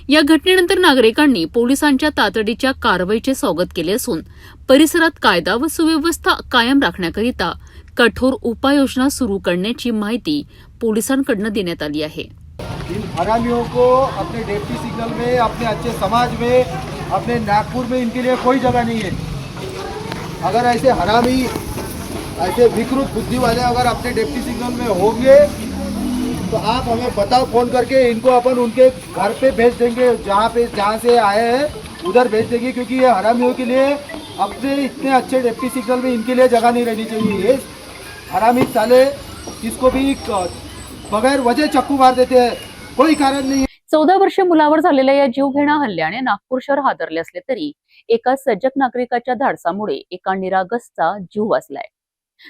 या घटनेनंतर नागरिकांनी पोलिसांच्या तातडीच्या कारवाईचे स्वागत केले असून परिसरात कायदा व सुव्यवस्था कायम राखण्याकरिता कठोर उपाययोजना सुरू करण्याची माहिती पोलिसांकडून देण्यात आली आहे. इन हरामियों को अपने डिप्टी सिग्नल में, अपने अच्छे समाज में, अपने नागपुर में इनके लिए कोई जगह नहीं है. अगर ऐसे हरामी, ऐसे विकृत बुद्धि वाले अगर अपने डिप्टी सिग्नल में होंगे तो आप हमें बताओ फोन करके, इनको अपन उनके घर पे भेज देंगे. जहाँ से आए हैं उधर भेज देंगे, क्योंकि ये हरामियों के लिए अपने इतने अच्छे डिप्टी सिग्नल में इनके लिए जगह नहीं रहनी चाहिए. ये हरामी साले किसको भी बगैर वजह चक्कू मार देते हैं, कोई कारण नहीं. 14 वर्षीय मुलावर झालेल्या या जीवघेण्या हल्ल्याने नागपूर शहर हादरले असले तरी एका सजग नागरिकाच्या धाडसामुळे एका निरागसचा जीव वाचलाय.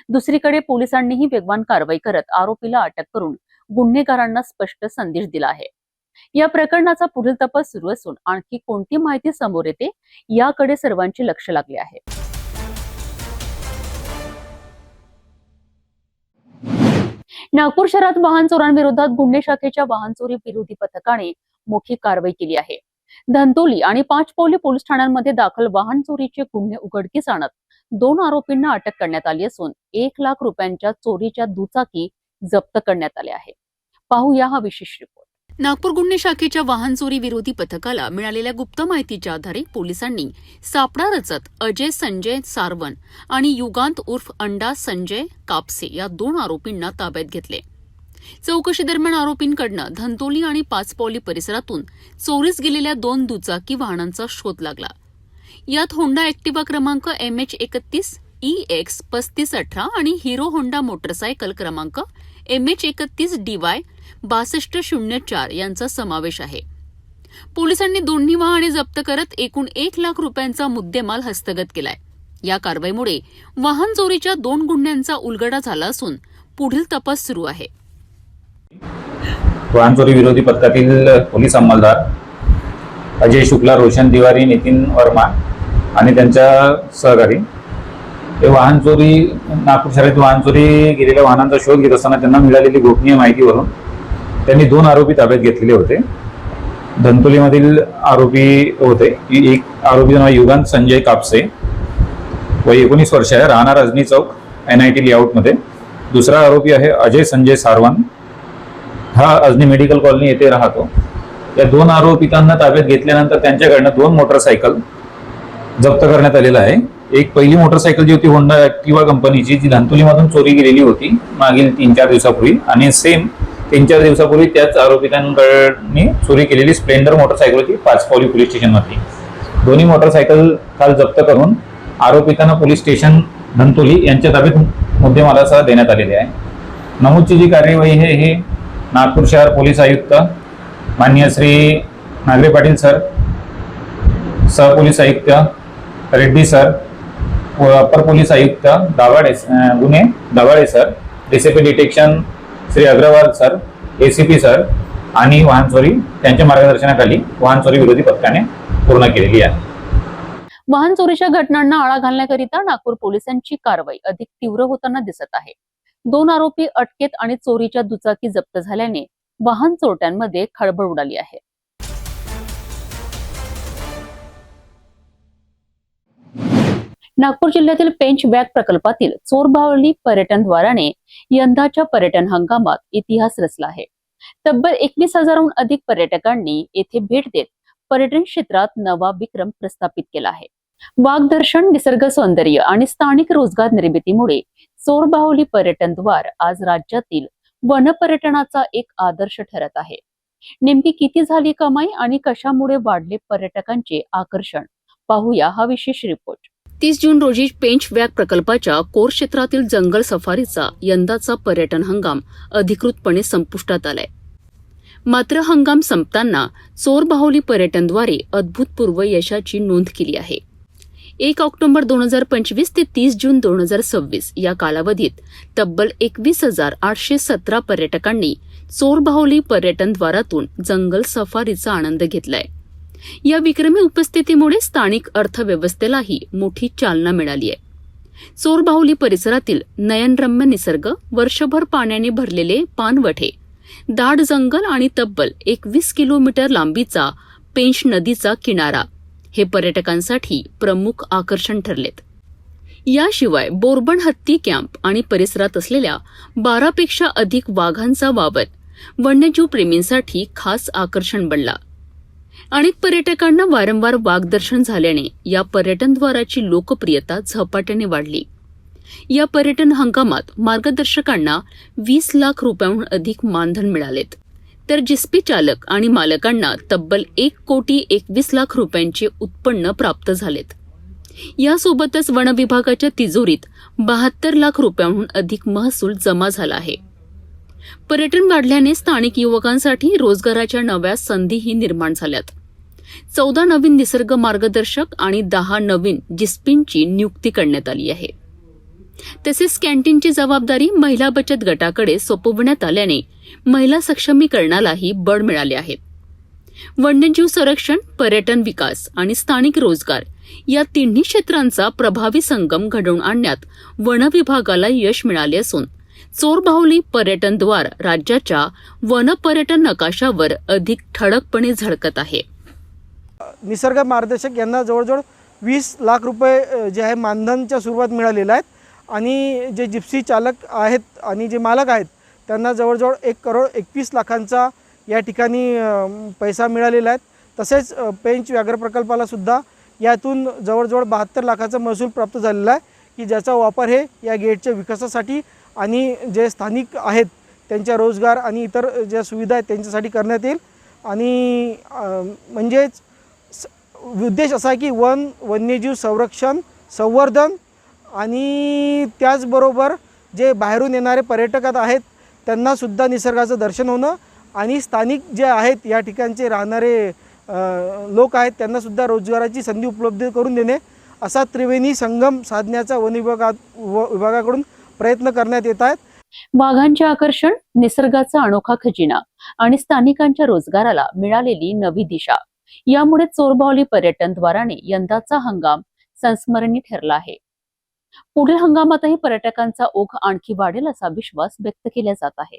दुसरीकडे पोलिसांनीही वेगवान कारवाई करत आरोपीला अटक करून गुन्हेगारांना स्पष्ट संदेश दिला आहे. या प्रकरणाचा पुढील तपास सुरू असून आणखी कोणती माहिती समोर येते याकडे सर्वांचे लक्ष लागले आहे. नागपूर शहरात वाहन चोरांविरोधात गुन्हे शाखेच्या वाहन चोरी विरोधी पथकाने मोठी कारवाई केली आहे. धंतोली आणि पाचपोली पोलीस ठाण्यांमध्ये दाखल वाहन चोरीचे गुन्हे उघडकीस आणत 2 आरोपींना अटक करण्यात आली असून 1 लाख रुपयांच्या चोरीच्या दुचाकी जप्त करण्यात आल्या आहे. पाहूया हा विशेष रिपोर्ट. नागपूर गुन्हे शाखेच्या वाहन चोरी विरोधी पथकाला मिळालेल्या गुप्त माहितीच्या आधारे पोलिसांनी सापळा रचत अजय संजय सारवन आणि युगांत उर्फ अंडा संजय कापसे या 2 आरोपींना ताब्यात घेतले. चौकशी दरम्यान आरोपींकडनं धंतोली आणि पाचपोली परिसरातून चोरीस गेलेल्या 2 दुचाकी वाहनांचा शोध लागला. यात होंडा ॲक्टिवा क्रमांक MH31EX 3518 आणि हिरो होंडा मोटरसायकल क्रमांक MH31DY 6204 यांचा समावेश आहे. पोलिसांनी दोन्ही वाहने जप्त करत एकूण 1 लाख रुपयांचा मुद्देमाल हस्तगत केलाय. या कारवाईमुळे वाहन चोरीच्या 2 गुन्ह्यांचा उलगडा झाला असून पुढील तपास सुरू आहे. वाहन चोरी विरोधी पथकातील पोलीस अंमलदार अजय शुक्ला, रोशन तिवारी, नितीन वर्मा आणि त्यांच्या सहकारी हे वाहन चोरी नागपूर शहरात वाहन चोरी गेलेल्या वाहनांचा शोध घेत असताना त्यांना मिळालेली गोपनीय माहितीवरून त्यांनी 2 आरोपी ताब्यात घेतलेले होते. धंतोलीमधील आरोपी होते. एक आरोपीचं नाव युगांत संजय कापसे, वय 19 वर्ष आहे, राहणार अजनी चौक NIT लेआउटमध्ये. दुसरा आरोपी आहे अजय संजय सारवान, हा अजनी मेडिकल कॉलनी येथे राहतो. या 2 आरोपितांना ताब्यात घेतल्यानंतर त्यांच्याकडनं 2 मोटरसायकल जप्त करण्यात आलेला आहे. एक पहिली मोटरसायकल जी होती होंडा ॲक्टिवा कंपनीची, जी धंतोलीमधून चोरी गेलेली होती मागील 3-4 दिवसापूर्वी, आणि सेम 3-4 दिवसापूर्वी त्याच आरोपितांकडनी चोरी केलेली स्प्लेंडर मोटरसायकल होती पाचपावली पोलीस स्टेशनमधली. दोन्ही मोटरसायकल काल जप्त करून आरोपितांना पोलीस स्टेशन धंतोली यांच्या ताब्यात मुद्देमालासह देण्यात आलेले आहे. नमूदची जी कार्यवाही आहे हे नागपूर शहर पोलीस आयुक्त माननीय श्री नागरे पाटील सर, सहपोलीस आयुक्त रेड्डी सर व अपर पोलीस आयुक्त Dabhade sir, DCP detection Shri Agarwal sir, ACP sir आणि वाहन चोरी त्यांच्या मार्गदर्शनाखाली वाहन चोरी विरोधी पथकाने पूर्ण केलेली आहे. वाहन चोरीच्या घटनांना आळा घालण्याकरिता नागपूर पोलिसांची कारवाई अधिक तीव्र होताना दिसत आहे. 2 आरोपी अटकेत आणि चोरीच्या दुचाकी जप्त झाल्याने वाहन चोरट्यांमध्ये खळबळ उडाली आहे. नागपूर जिल्ह्यातील पेंच बॅग प्रकल्पातील चोरबावली पर्यटनद्वाराने यंदाच्या पर्यटन हंगामात इतिहास रचला आहे. तब्बल 21,000हून अधिक पर्यटकांनी येथे भेट देत पर्यटन क्षेत्रात नवा विक्रम प्रस्थापित केला आहे. वाघदर्शन, निसर्ग सौंदर्य आणि स्थानिक रोजगार निर्मितीमुळे चोरबावली पर्यटनद्वार आज राज्यातील वनपर्यटनाचा एक आदर्श ठरत आहे. नेमकी किती झाली कमाई आणि कशामुळे वाढले पर्यटकांचे आकर्षण, पाहूया हा विशेष रिपोर्ट. 30 जून रोजी पेंच बॅग प्रकल्पाच्या कोर क्षेत्रातील जंगल सफारीचा यंदाचा पर्यटन हंगाम अधिकृतपणे संपुष्टात आलाय. मात्र हंगाम संपताना चोरबावली पर्यटनद्वारे अभूतपूर्व यशाची नोंद केली आहे. 1 ऑक्टोबर 2025 ते 30 जून 2026 या कालावधीत तब्बल 21,817 पर्यटकांनी चोरबावली पर्यटनद्वारातून जंगल सफारीचा आनंद घेतलाय. या विक्रमी उपस्थितीमुळे स्थानिक अर्थव्यवस्थेलाही मोठी चालना मिळाली आहे. चोरबावली परिसरातील नयनरम्य निसर्ग, वर्षभर पाण्याने भरलेले पानवठे, दाट जंगल आणि तब्बल 21 किलोमीटर लांबीचा पेंच नदीचा किनारा हे पर्यटकांसाठी प्रमुख आकर्षण ठरलेत. याशिवाय बोरबन हत्ती कॅम्प आणि परिसरात असलेल्या 12 पेक्षा अधिक वाघांचा वावर वन्यजीव प्रेमींसाठी खास आकर्षण बनला. अनेक पर्यटकांना वारंवार वाघदर्शन झाल्याने या पर्यटनद्वाराची लोकप्रियता झपाट्याने वाढली. या पर्यटन हंगामात मार्गदर्शकांना 20 लाख रुपयांहून अधिक मानधन मिळालेत, तर जिस्पी चालक आणि मालकांना तब्बल 1,21 लाख रुपयांचे उत्पन्न प्राप्त झालेत. यासोबतच वन विभागाच्या तिजोरीत 72 लाख रुपयांहून अधिक महसूल जमा झाला आहे. पर्यटन वाढल्याने स्थानिक युवकांसाठी रोजगाराच्या नव्या संधीही निर्माण झाल्यात. 14 नवीन निसर्ग मार्गदर्शक आणि 10 नवीन जिस्पींची नियुक्ती करण्यात आली आहे. तसेच कॅन्टीनची जबाबदारी महिला बचत गटाकडे सोपवण्यात आल्याने महिला सक्षमीकरणालाही बळ मिळाले आहे. वन्यजीव संरक्षण, पर्यटन विकास आणि स्थानिक रोजगार या तिन्ही क्षेत्रांचा प्रभावी संगम घडवून आणण्यात वन विभागाला यश मिळाले असून चोरबावली पर्यटनद्वार राज्याच्या वन पर्यटन नकाशावर अधिक ठळकपणे झळकत आहे. निसर्ग मार्गदर्शक यांना जवळजवळ 20 लाख रुपये जे आहे मानधनच्या सुरुवात मिळालेलं आहेत आणि जे जिप्सी चालक आहेत आणि जे मालक आहेत त्यांना जवळजवळ 1,21,00,000 या ठिकाणी पैसा मिळालेला आहे. तसेच पेंच व्याघ्र प्रकल्पाला सुद्धा यातून जवळजवळ 72 लाखाचा महसूल प्राप्त झालेला आहे की ज्याचा वापर हे या गेटच्या विकासासाठी आणि जे स्थानिक आहेत त्यांच्या रोजगार आणि इतर ज्या सुविधा आहेत त्यांच्यासाठी करण्यात येईल. आणि म्हणजेच उद्देश असा आहे की वन्यजीव संरक्षण, संवर्धन आणि त्याचबरोबर जे बाहेरून येणारे पर्यटक आहेत त्यांनासुद्धा निसर्गाचं दर्शन होणं आणि स्थानिक जे आहेत या ठिकाणचे राहणारे लोक आहेत त्यांनासुद्धा रोजगाराची संधी उपलब्ध करून देणे असा त्रिवेणी संगम साधण्याचा वन विभागाकडून प्रयत्न करण्यात येत आहेत. वाघांचे आकर्षण, निसर्गाचा अनोखा खजिना आणि स्थानिकांच्या रोजगाराला मिळालेली नवी दिशा यामुळे चोरबावली पर्यटनद्वाराने यंदाचा हंगाम संस्मरणीय ठरला आहे. पुढील हंगामातही पर्यटकांचा ओघ आणखी वाढेल असा विश्वास व्यक्त केला जात आहे.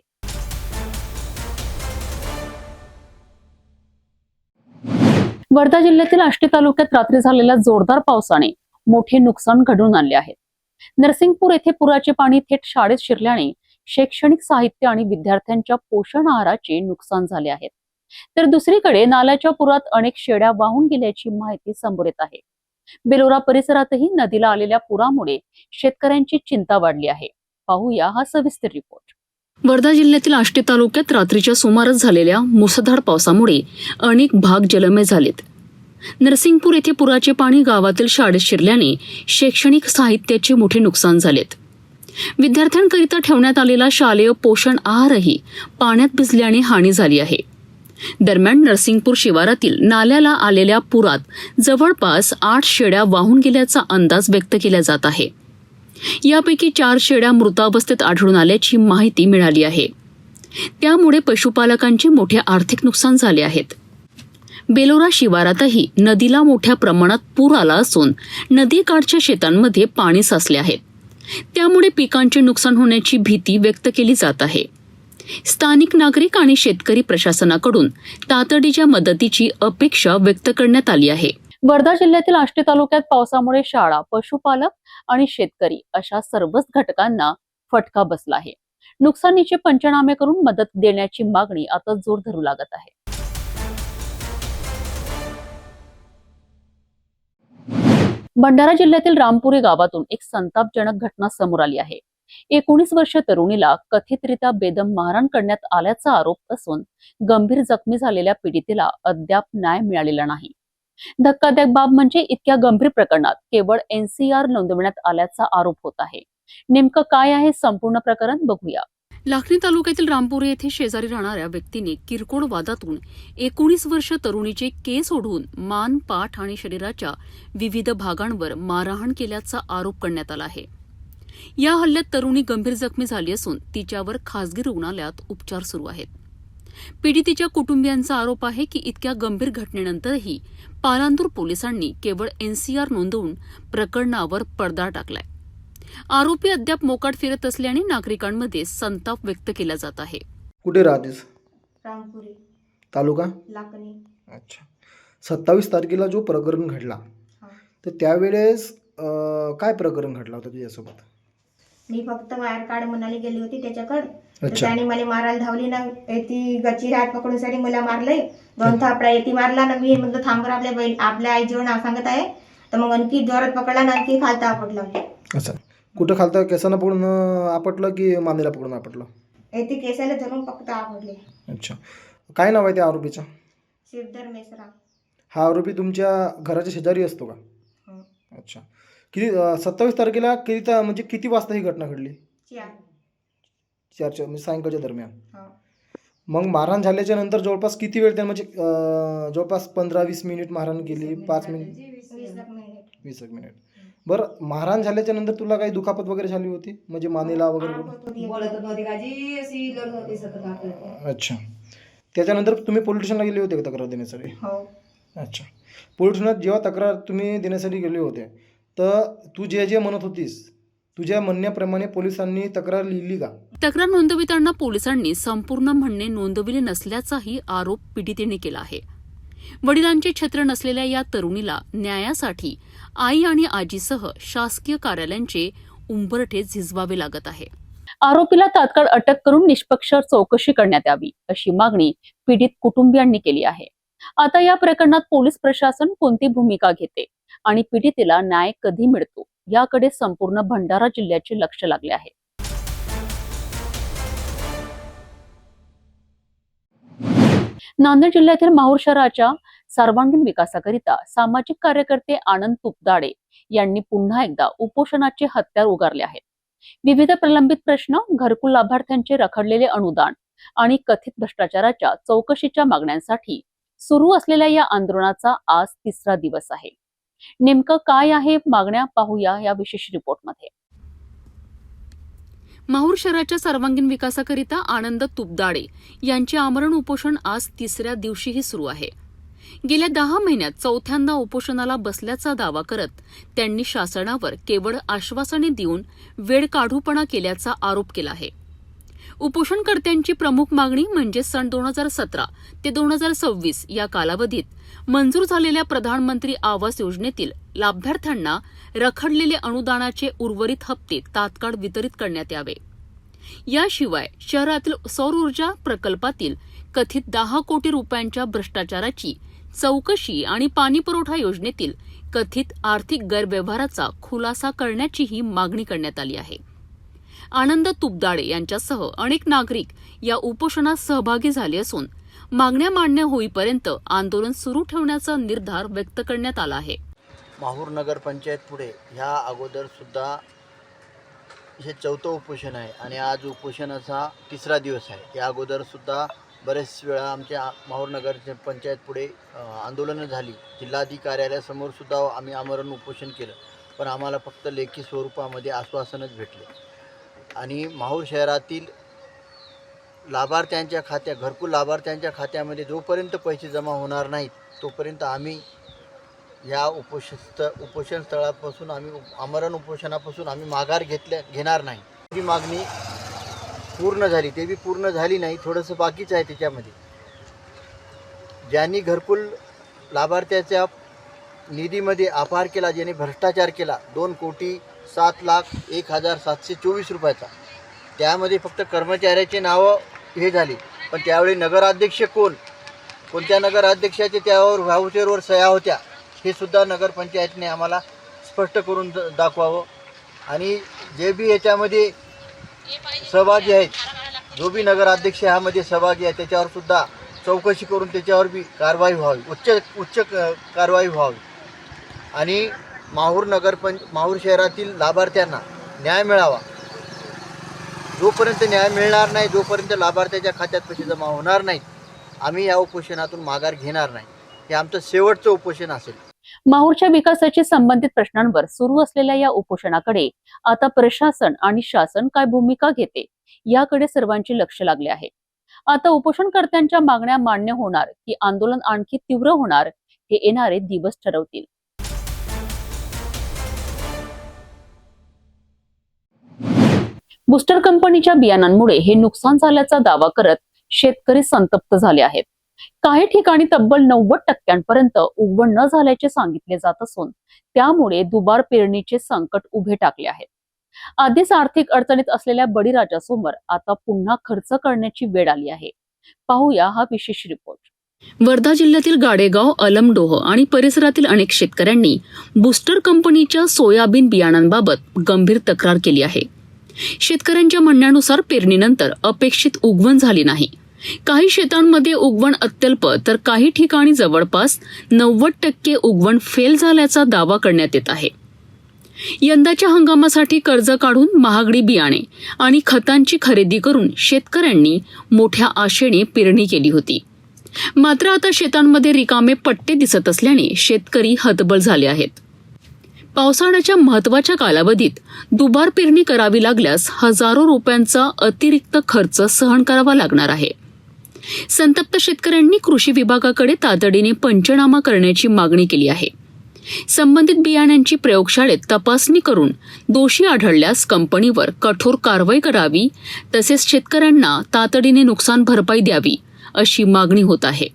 वर्धा जिल्ह्यातील आष्टी तालुक्यात रात्री झालेल्या जोरदार पावसाने मोठे नुकसान घडवून आणले आहे. नरसिंगपूर येथे पुराचे पाणी थेट शाळेत शिरल्याने शैक्षणिक साहित्य आणि विद्यार्थ्यांच्या पोषण आहाराचे नुकसान झाले आहे. तर दुसरीकडे नाल्याच्या पुरात अनेक शेळ्या वाहून गेल्याची माहिती समोर येत आहे. बेलोरा परिसरातही नदीला आलेल्या पुरामुळे शेतकऱ्यांची चिंता वाढली आहे. पाहूया हा सविस्तर रिपोर्ट. वर्धा जिल्ह्यातील आष्टी तालुक्यात रात्रीच्या सुमारास झालेल्या मुसळधार पावसामुळे अनेक भाग जलमय झालेत. नरसिंगपूर येथे पुराचे पाणी गावातील शाळेत शिरल्याने शैक्षणिक साहित्याचे मोठे नुकसान झालेत. विद्यार्थ्यांकरिता ठेवण्यात आलेला शालेय पोषण आहारही पाण्यात भिजल्याने हानी झाली आहे. दरम्यान नरसिंगपूर शिवारातील नाल्याला आलेल्या पुरात जवळपास 8 शेळ्या वाहून गेल्याचा अंदाज व्यक्त केला जात आहे. यापैकी 4 शेळ्या मृतावस्थेत आढळून आल्याची माहिती मिळाली आहे. त्यामुळे पशुपालकांचे मोठे आर्थिक नुकसान झाले आहेत. बेलोरा शिवारातही नदीला मोठ्या प्रमाणात पूर आला असून नदीकाठच्या शेतांमध्ये पाणी साचले आहे. त्यामुळे पिकांचे नुकसान होण्याची भीती व्यक्त केली जात आहे. स्थानिक नागरिक आणि शेतकरी प्रशासनाकडून तातडीच्या मदतीची अपेक्षा व्यक्त करण्यात आली आहे. वर्धा जिल्ह्यातील आष्टी तालुक्यात पावसामुळे शाळा, पशुपालक आणि शेतकरी अशा सर्वच घटकांना फटका बसला आहे. नुकसानीचे पंचनामे करून मदत देण्याची मागणी आता जोर धरू लागत आहे. भंडारा जिल्ह्यातील रामपुरी गावातून एक संतापजनक घटना समोर आली आहे. 19 वर्षीय तरुणीला कथितरित्या बेदम मारहाण करण्यात आल्याचा आरोप असून गंभीर जखमी झालेल्या पीडितेला अद्याप न्याय मिळालेला नाही. धक्कादायक बाब म्हणजे इतक्या गंभीर प्रकरणात केवळ NCR नोंदवण्यात आल्याचा आरोप होत आहे. नेमकं काय आहे संपूर्ण प्रकरण बघूया. लाखनी तालुक्यातील रामपुरी येथे शेजारी राहणाऱ्या व्यक्तीने किरकोळ वादातून 19 वर्ष तरुणीचे केस ओढून मान, पाठ आणि शरीराच्या विविध भागांवर मारहाण केल्याचा आरोप करण्यात आला आहे. या हल्ल्यात तरुणी गंभीर जखमी झाली असून तिच्यावर खासगी रुग्णालयात उपचार सुरू आहेत. पीडितेच्या कुटुंबियांचा आरोप आहे की इतक्या गंभीर घटनेनंतरही पालांदूर पोलिसांनी केवळ NCR नोंदवून प्रकरणावर पडदा टाकलाय. आरोपी अद्याप मोकाट फिरत असल्याने नागरिकांमध्ये संताप व्यक्त केला जात आहे. कुठे राहतेस? रामपुरी, तालुका लाखनी. अच्छा. 27 तारखेला जो प्रकरण घडला तर त्यावेळेस काय प्रकरण घडला होता तुझ्यासोबत? मी फक्त वायर कार्ड म्हणाली गेली होती त्याच्याकडे. अच्छा. त्याने मला मारायला धावली ना, ती गच्ची हात पकडूनसाठी मला मारलंय. 2 थापडा येते मारला ना. मी म्हणतो थांबर, आपल्या आई जेव्हा नाव सांगत आहे तर मग आणखी जोरात पकडला ना, आणखी खालता आपटला. असं कुठं खालता? केसांना पकडून आपटलं की मानेला पकडून आपटलं? ती केसाला धरून फक्त आपटले. अच्छा. काय नाव आहे त्या आरोपीचं? शिरधर मेसरा. हा आरोपी तुमच्या घराच्या शेजारी असतो का? अच्छा. किती 27 तारखेला म्हणजे किती वाजता ही घटना घडली? 4 म्हणजे सायंकाळच्या दरम्यान. मग मारहाण झाल्याच्या नंतर जवळपास किती वेळ म्हणजे जवळपास 15-20 मिनिट मारहाण केली? 5 मिनिट? 20 मिनिट. बरं, मारहाण झाल्याच्या नंतर तुला काही दुखापत वगैरे झाली होती म्हणजे मानेला वगैरे? अच्छा. त्याच्यानंतर तुम्ही पोलीस स्टेशनला गेले होते का तक्रार देण्यासाठी? अच्छा. पोलीस स्टेशनात जेव्हा तक्रार तुम्ही देण्यासाठी गेले होते तर तू जे म्हणत होतीस तुझ्या म्हणण्याप्रमाणे पोलिसांनी तक्रार लिहिली का? तक्रार नोंदविताना पोलिसांनी संपूर्ण म्हणणे नोंदविले नसल्याचाही आरोप पीडितेने केला आहे. वडिलांचे छत्र नसलेल्या या तरुणीला न्यायासाठी आई आणि आजीसह शासकीय कार्यालयांचे उंबरठे झिजवावे लागत आहे. आरोपीला तात्काळ अटक करून निष्पक्ष चौकशी करण्यात यावी अशी मागणी पीडित कुटुंबियांनी केली आहे. आता या प्रकरणात पोलीस प्रशासन कोणती भूमिका घेते आणि पीडितेला न्याय कधी मिळतो याकडे संपूर्ण भंडारा जिल्ह्याचे लक्ष लागले आहे. नांदेड जिल्ह्यातील माहूर शहराच्या सर्वांगीण विकासाकरिता सामाजिक कार्यकर्ते आनंद तुपदाडे यांनी पुन्हा एकदा उपोषणाचे हत्यार उगारले आहेत. विविध प्रलंबित प्रश्न, घरकुल लाभार्थ्यांचे रखडलेले अनुदान आणि कथित भ्रष्टाचाराच्या चौकशीच्या मागण्यांसाठी सुरू असलेल्या या आंदोलनाचा आज 3रा दिवस आहे. नेमकं काय आहे मागण्या पाहूया या विशेष रिपोर्टमध्ये. माहूर शहराच्या सर्वांगीण विकासाकरिता आनंद तुपदाडे यांचे आमरण उपोषण आज 3ऱ्या दिवशीही सुरू आहे. गेल्या 10 महिन्यात 4थ्यांदा उपोषणाला बसल्याचा दावा करत त्यांनी शासनावर केवळ आश्वासने देऊन वेळ काढूपणा केल्याचा आरोप केला आहे. उपोषणकर्त्यांची प्रमुख मागणी म्हणजे सन 2017 ते 2026 या कालावधीत मंजूर झालेल्या प्रधानमंत्री आवास योजनेतील लाभार्थ्यांना रखडलेले अनुदानाचे उर्वरित हप्ते तात्काळ वितरित करण्यात यावे. याशिवाय शहरातील सौर ऊर्जा प्रकल्पातील कथित 10 कोटी रुपयांच्या भ्रष्टाचाराची चौकशी आणि पाणीपुरवठा योजनेतील कथित आर्थिक गैरव्यवहाराचा खुलासा करण्याचीही मागणी करण्यात आली आहे. आनंद तुपदाडे यांच्यासह अनेक नागरिक या उपोषणात सहभागी झाले असून मागण्या मान्य होईपर्यंत आंदोलन सुरू ठेवण्याचा निर्धार व्यक्त करण्यात आला आहे. माहूर नगर पंचायत पुढे ह्या अगोदर सुद्धा हे 4थं उपोषण आहे आणि आज उपोषणाचा 3रा दिवस आहे. या अगोदर सुद्धा बरेच वेळा आमच्या माहूर नगर पंचायत पुढे आंदोलनं झाली. जिल्हाधिकारी कार्यालयासमोर सुद्धा आम्ही आमरण उपोषण केलं, पण आम्हाला फक्त लेखी स्वरूपामध्ये आश्वासनच भेटले. आणि माहूर शहरातील लाभार्थ्यांच्या घरकुल लाभार्थ्यांच्या खात्यामध्ये जोपर्यंत पैसे जमा होणार नाहीत तोपर्यंत आम्ही या उपोषण स्थळापासून आमरण उपोषणापासून आम्ही माघार घेणार नाही. ही मागणी पूर्ण झाली, ते बी पूर्ण झाली नाही, थोडंसं बाकीच आहे. त्याच्यामध्ये ज्यांनी घरकुल लाभार्थ्याच्या निधीमध्ये अपहार केला, ज्याने भ्रष्टाचार केला 2,07,01,724 रुपयाचा, त्यामध्ये फक्त कर्मचाऱ्याचे नावं हे झाली, पण त्यावेळी नगराध्यक्ष कोणत्या नगराध्यक्षाचे त्यावर व्हाउचरवर सह्या होत्या हे सुद्धा नगरपंचायतने आम्हाला स्पष्ट करून दाखवावं. आणि जे बी याच्यामध्ये सहभागी आहेत, जो बी नगराध्यक्ष ह्यामध्ये सहभागी आहे त्याच्यावर सुद्धा चौकशी करून त्याच्यावर बी कारवाई व्हावी, उच्च कारवाई व्हावी. आणि माहूर शहरातील लाभार्थ्यांना न्याय मिळावा. जोपर्यंत न्याय मिळणार नाही, जोपर्यंत लाभार्थ्याच्या खात्यात पैसे जमा होणार नाहीत, आम्ही या उपोषणातून माघार घेणार नाही. हे आमचं शेवटचं उपोषण असेल. माहूरच्या विकासाशी संबंधित प्रश्नांवर सुरू असलेल्या या उपोषणाकडे आता प्रशासन आणि शासन काय भूमिका घेते याकडे सर्वांचे लक्ष लागले आहे. आता उपोषणकर्त्यांच्या मागण्या मान्य होणार की आंदोलन आणखी तीव्र होणार हे येणारे दिवस ठरवतील. बूस्टर कंपनीच्या बियाणांमुळे हे नुकसान झाल्याचा दावा करत शेतकरी संतप्त झाले आहेत. काही ठिकाणी तब्बल 90% उगवण न झाल्याचे सांगितले जात असून त्यामुळे दुबार पेरणीचे संकट उभे टाकले आहेत. आधीच आर्थिक अडचणीत असलेल्या बळीराजासमोर आता पुन्हा खर्च करण्याची वेळ आली आहे. पाहूया हा विशेष रिपोर्ट. वर्धा जिल्ह्यातील गाडेगाव, अलमडोह आणि परिसरातील अनेक शेतकऱ्यांनी बूस्टर कंपनीच्या सोयाबीन बियाणांबाबत गंभीर तक्रार केली आहे. शेतकऱ्यांच्या म्हणण्यानुसार पेरणीनंतर अपेक्षित उगवण झाली नाही. काही शेतांमध्ये उगवण अत्यल्प तर काही ठिकाणी जवळपास 90% उगवण फेल झाल्याचा दावा करण्यात येत आहे. यंदाच्या हंगामासाठी कर्ज काढून महागडी बियाणे आणि खतांची खरेदी करून शेतकऱ्यांनी मोठ्या आशेने पेरणी केली होती. मात्र आता शेतांमध्ये रिकामे पट्टे दिसत असल्याने शेतकरी हतबल झाले आहेत. पावसाळ्याच्या महत्त्वाच्या कालावधीत दुबार पेरणी करावी लागल्यास हजारो रुपयांचा अतिरिक्त खर्च सहन करावा लागणार आहे. संतप्त शेतकऱ्यांनी कृषी विभागाकडे तातडीने पंचनामा करण्याची मागणी केली आहे. संबंधित बियाण्यांची प्रयोगशाळेत तपासणी करून दोषी आढळल्यास कंपनीवर कठोर कारवाई करावी, तसेच शेतकऱ्यांना तातडीने नुकसान भरपाई द्यावी अशी मागणी होत आहे.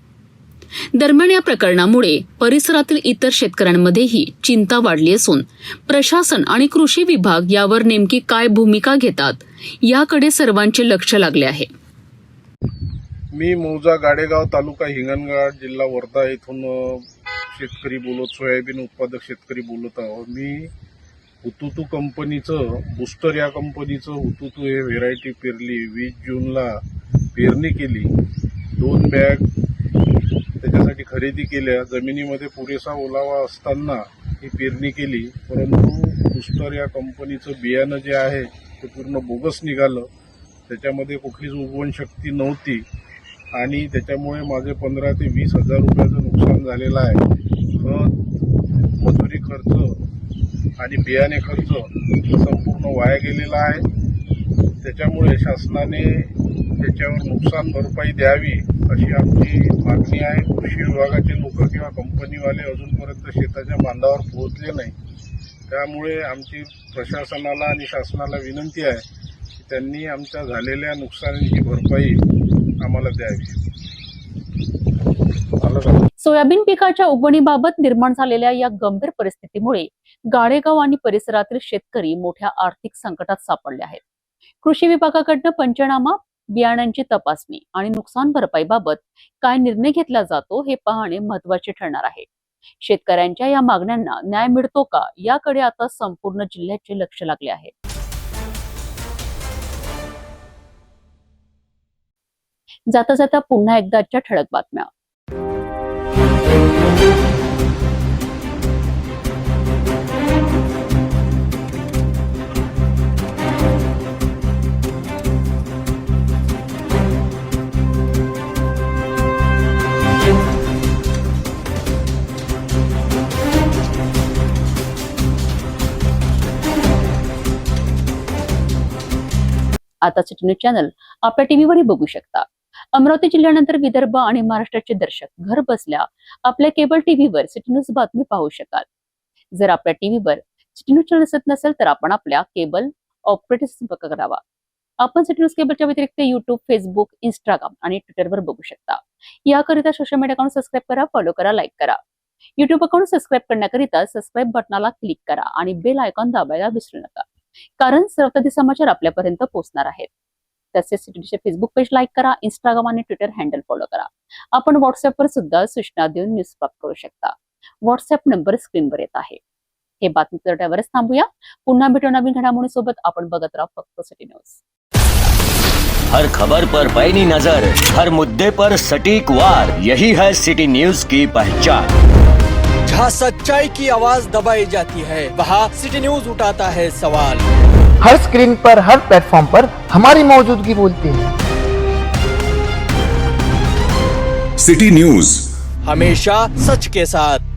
दरम्यान या प्रकरणामुळे परिसरातील इतर शेतकऱ्यांमध्येही चिंता वाढली असून प्रशासन आणि कृषी विभाग यावर नेमकी काय भूमिका घेतात याकडे सर्वांचे लक्ष लागले आहे. मी मौजा गाडेगाव, तालुका हिंगणघाट, जिल्हा वर्धा येथून शेतकरी सोयाबीन उत्पादक शेतकरी बोलत आहोत. मी हुतुतू कंपनीचं, बूस्टर या कंपनीचं हुतुतू हे व्हेरायटी पेरली. 20 जूनला पेरणी केली. 2 बॅग त्याच्यासाठी खरेदी केल्या. जमिनीमध्ये पुरेसा ओलावा असताना ही पेरणी केली, परंतु बुस्टर या कंपनीचं बियाणं जे आहे ते पूर्ण बोगस निघालं. त्याच्यामध्ये कुठलीच उगवण शक्ती नव्हती आणि त्याच्यामुळे माझे 15 ते 20 हजार रुपयाचं नुकसान झालेलं आहे. खत, मजुरी खर्च आणि बियाणे खर्च संपूर्ण वाया गेलेला आहे. त्याच्यामुळे शासनाने त्याच्यावर नुकसान भरपाई द्यावी अशी आमची मागणी आहे. कृषी विभागाचे लोक किंवा कंपनीवाले अजूनपर्यंत शेताच्या बांधावर पोहोचले नाही. त्यामुळे आमची प्रशासनाला आणि शासनाला विनंती आहे की त्यांनी आमच्या झालेल्या नुकसानीची भरपाई आम्हाला द्यावी. सोयाबीन पिकाच्या उगवणीबाबत निर्माण झालेल्या या गंभीर परिस्थितीमुळे गाडेगाव आणि परिसरातील शेतकरी मोठ्या आर्थिक संकटात सापडले आहेत. कृषी विभागाकडनं पंचनामा, बियाणांची तपासणी आणि नुकसान भरपाईबाबत काय निर्णय घेतला जातो हे पाहणे महत्त्वाचे ठरणार आहे. शेतकऱ्यांच्या या मागण्यांना न्याय मिळतो का याकडे आता संपूर्ण जिल्ह्याचे लक्ष लागले आहे. जाता जाता पुन्हा एकदाच्या ठळक बातम्या. आता सिटी न्यूज चॅनल आपल्या टीव्हीवरही बघू शकता. अमरावती जिल्ह्यानंतर विदर्भ आणि महाराष्ट्राचे दर्शक घर बसल्या आपल्या केबल टीव्हीवर सिटी न्यूज बातमी पाहू शकाल. जर आपल्या टीव्हीवर सिटी न्यूज चॅनल दिसत नसेल तर आपण आपल्या केबल ऑपरेटर संपर्क करावा. आपण सिटी न्यूज केबलच्या व्यतिरिक्त युट्यूब, फेसबुक, इंस्टाग्राम आणि ट्विटरवर बघू शकता. याकरिता सोशल मीडिया अकाउंट सबस्क्राईब करा, फॉलो करा, लाईक करा. युट्यूब अकाउंट सबस्क्राईब करण्याकरिता सबस्क्राईब बटनाला क्लिक करा आणि बेल आयकॉन दाबायला विसरू नका, कारण सर्वप्रथम समाचार आपल्यापर्यंत पोहोचणार आहेत. तसेच सिटीचे फेसबुक पेज लाईक करा, इंस्टाग्राम आणि ट्विटर हँडल फॉलो करा. आपण व्हॉट्सअपवर सुद्धा सूचना देऊन न्यूज प्राप्त करू शकता. व्हॉट्सअप नंबर स्क्रीनवर येत आहे. हे बातमी त्यावरच थांबूया. पुन्हा भेटू नवीन घडामोडींसोबत. आपण बघत राहा फक्त सिटी न्यूज. हर खबर पर पैनी नजर, हर मुद्दे पर सटीक वार, यही है सिटी न्यूज की पहचान. जहाँ सच्चाई की आवाज दबाई जाती है वहाँ सिटी न्यूज उठाता है सवाल. हर स्क्रीन पर, हर प्लेटफॉर्म पर हमारी मौजूदगी बोलती है. सिटी न्यूज हमेशा सच के साथ.